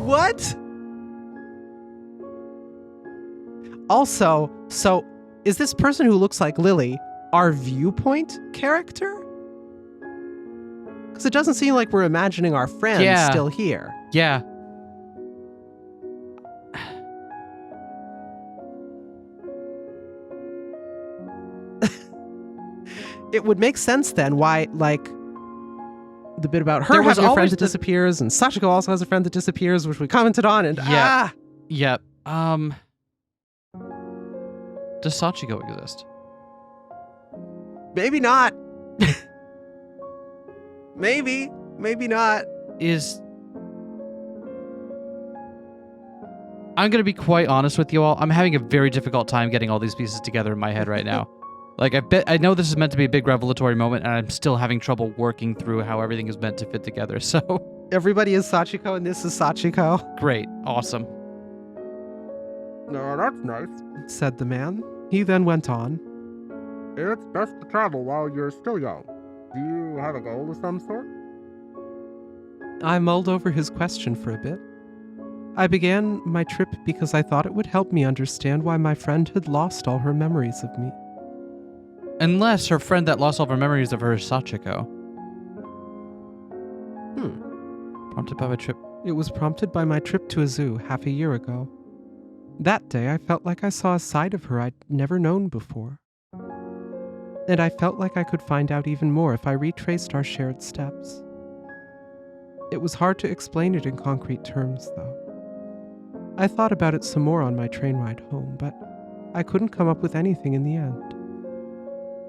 What? Also, so is this person who looks like Lily our viewpoint character? Because it doesn't seem like we're imagining our friend still here. Yeah. It would make sense then why, like, the bit about her having a friend that disappears, and Sachiko also has a friend that disappears, which we commented on, and Yep. Does Sachiko exist? Maybe not. Maybe not. I'm gonna be quite honest with you all. I'm having a very difficult time getting all these pieces together in my head right now. Like, I know this is meant to be a big revelatory moment, and I'm still having trouble working through how everything is meant to fit together, so... Everybody is Sachiko, and this is Sachiko. Great. Awesome. No, that's nice. Said the man. He then went on. It's best to travel while you're still young. Do you have a goal of some sort? I mulled over his question for a bit. I began my trip because I thought it would help me understand why my friend had lost all her memories of me. Unless her friend that lost all of her memories of her is Sachiko. Prompted by my trip. It was prompted by my trip to a zoo half a year ago. That day, I felt like I saw a side of her I'd never known before. And I felt like I could find out even more if I retraced our shared steps. It was hard to explain it in concrete terms, though. I thought about it some more on my train ride home, but I couldn't come up with anything in the end.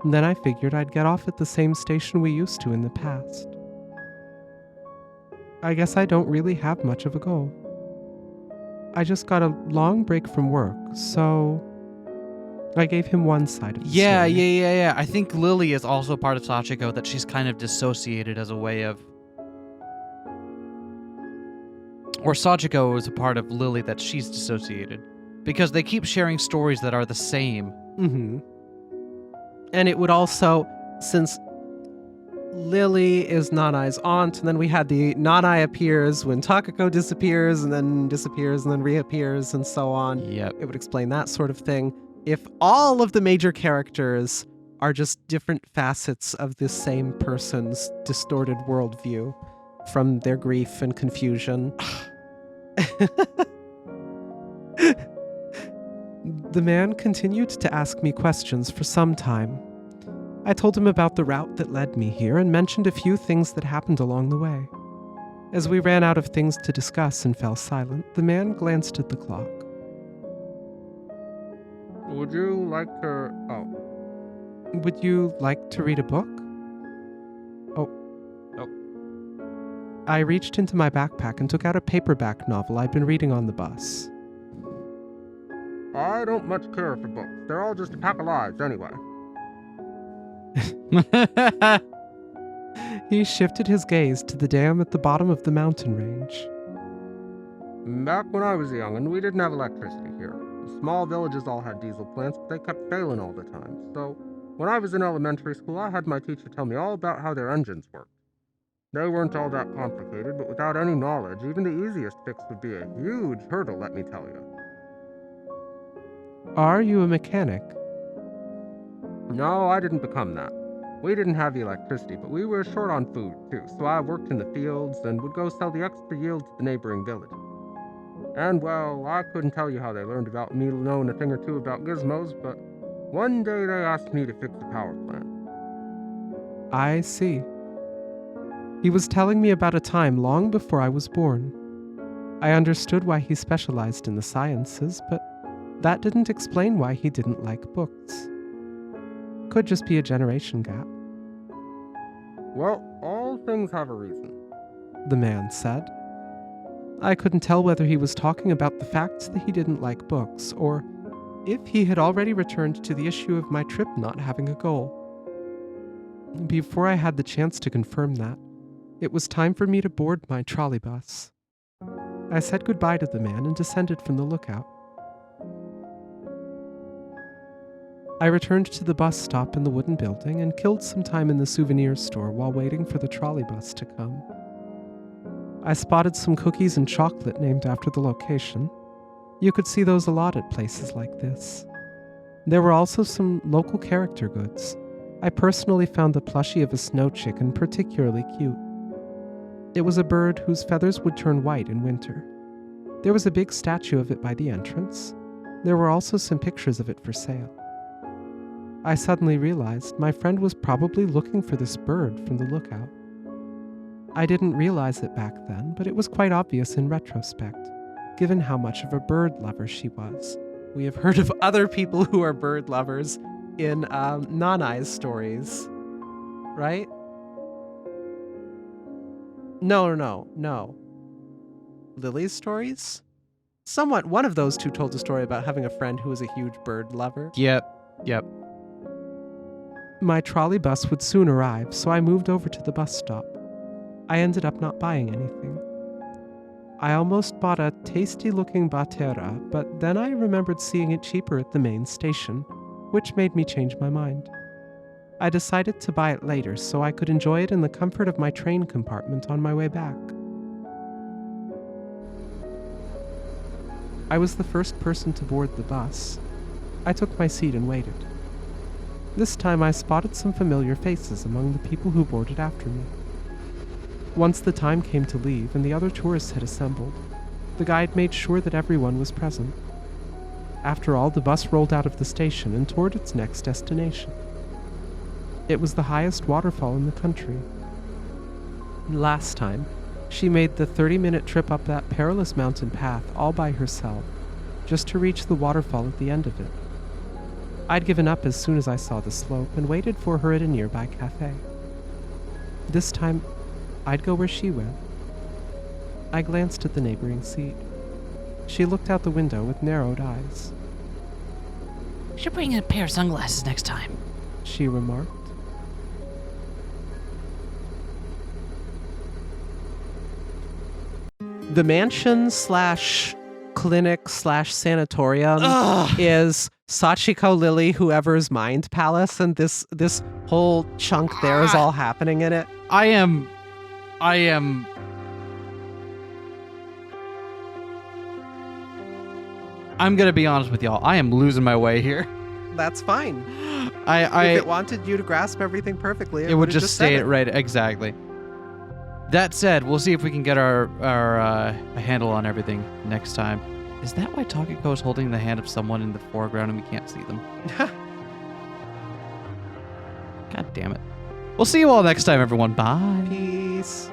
And then I figured I'd get off at the same station we used to in the past. I guess I don't really have much of a goal. I just got a long break from work, so I gave him one side of the story. Yeah. I think Lily is also part of Sachiko, that she's kind of dissociated as a way of Or Sachiko is a part of Lily that she's dissociated. Because they keep sharing stories that are the same. Mm-hmm. And it would also, since Lily is Nanai's aunt, and then we had the Nanai appears when Takako disappears, and then reappears, and so on. Yep. It would explain that sort of thing. If all of the major characters are just different facets of this same person's distorted worldview from their grief and confusion. The man continued to ask me questions for some time. I told him about the route that led me here and mentioned a few things that happened along the way. As we ran out of things to discuss and fell silent, the man glanced at the clock. Would you like to... Would you like to read a book? Oh. I reached into my backpack and took out a paperback novel I'd been reading on the bus. I don't much care for books. They're all just a pack of lies, anyway. He shifted his gaze to the dam at the bottom of the mountain range. Back when I was young, and we didn't have electricity here. The small villages all had diesel plants, but they kept failing all the time. So, when I was in elementary school, I had my teacher tell me all about how their engines worked. They weren't all that complicated, but without any knowledge, even the easiest fix would be a huge hurdle, let me tell you. Are you a mechanic? No, I didn't become that. We didn't have the electricity, but we were short on food, too, so I worked in the fields and would go sell the extra yield to the neighboring village. And, well, I couldn't tell you how they learned about me knowing a thing or two about gizmos, but one day they asked me to fix a power plant. I see. He was telling me about a time long before I was born. I understood why he specialized in the sciences, but that didn't explain why he didn't like books. Could just be a generation gap. Well, all things have a reason, The man said. I couldn't tell whether he was talking about the facts that he didn't like books, or if he had already returned to the issue of my trip not having a goal. Before I had the chance to confirm that, it was time for me to board my trolley bus. I said goodbye to the man and descended from the lookout. I returned to the bus stop in the wooden building and killed some time in the souvenir store while waiting for the trolley bus to come. I spotted some cookies and chocolate named after the location. You could see those a lot at places like this. There were also some local character goods. I personally found the plushie of a snow chicken particularly cute. It was a bird whose feathers would turn white in winter. There was a big statue of it by the entrance. There were also some pictures of it for sale. I suddenly realized my friend was probably looking for this bird from the lookout. I didn't realize it back then, but it was quite obvious in retrospect, given how much of a bird lover she was. We have heard of other people who are bird lovers in Nanai's stories, right? No. Lily's stories? Somewhat, one of those two told a story about having a friend who was a huge bird lover. Yep. My trolley bus would soon arrive, so I moved over to the bus stop. I ended up not buying anything. I almost bought a tasty-looking batera, but then I remembered seeing it cheaper at the main station, which made me change my mind. I decided to buy it later so I could enjoy it in the comfort of my train compartment on my way back. I was the first person to board the bus. I took my seat and waited. This time I spotted some familiar faces among the people who boarded after me. Once the time came to leave and the other tourists had assembled, the guide made sure that everyone was present. After all, the bus rolled out of the station and toward its next destination. It was the highest waterfall in the country. Last time, she made the 30-minute trip up that perilous mountain path all by herself, just to reach the waterfall at the end of it. I'd given up as soon as I saw the slope and waited for her at a nearby cafe. This time, I'd go where she went. I glanced at the neighboring seat. She looked out the window with narrowed eyes. Should bring a pair of sunglasses next time. She remarked. The mansion slash clinic slash sanatorium is Sachiko Lily, whoever's mind palace, and this whole chunk there is all happening in it. I am I'm gonna be honest with y'all. I am losing my way here. That's fine. If if it wanted you to grasp everything perfectly, it would would've just said stay it right. Exactly. That said, we'll see if we can get our handle on everything next time. Is that why Takako is holding the hand of someone in the foreground and we can't see them? God damn it. We'll see you all next time, everyone. Bye. Peace.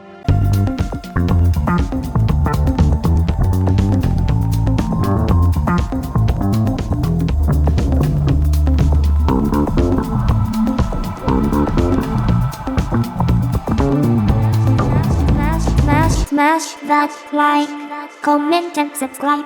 Smash that like, comment and subscribe.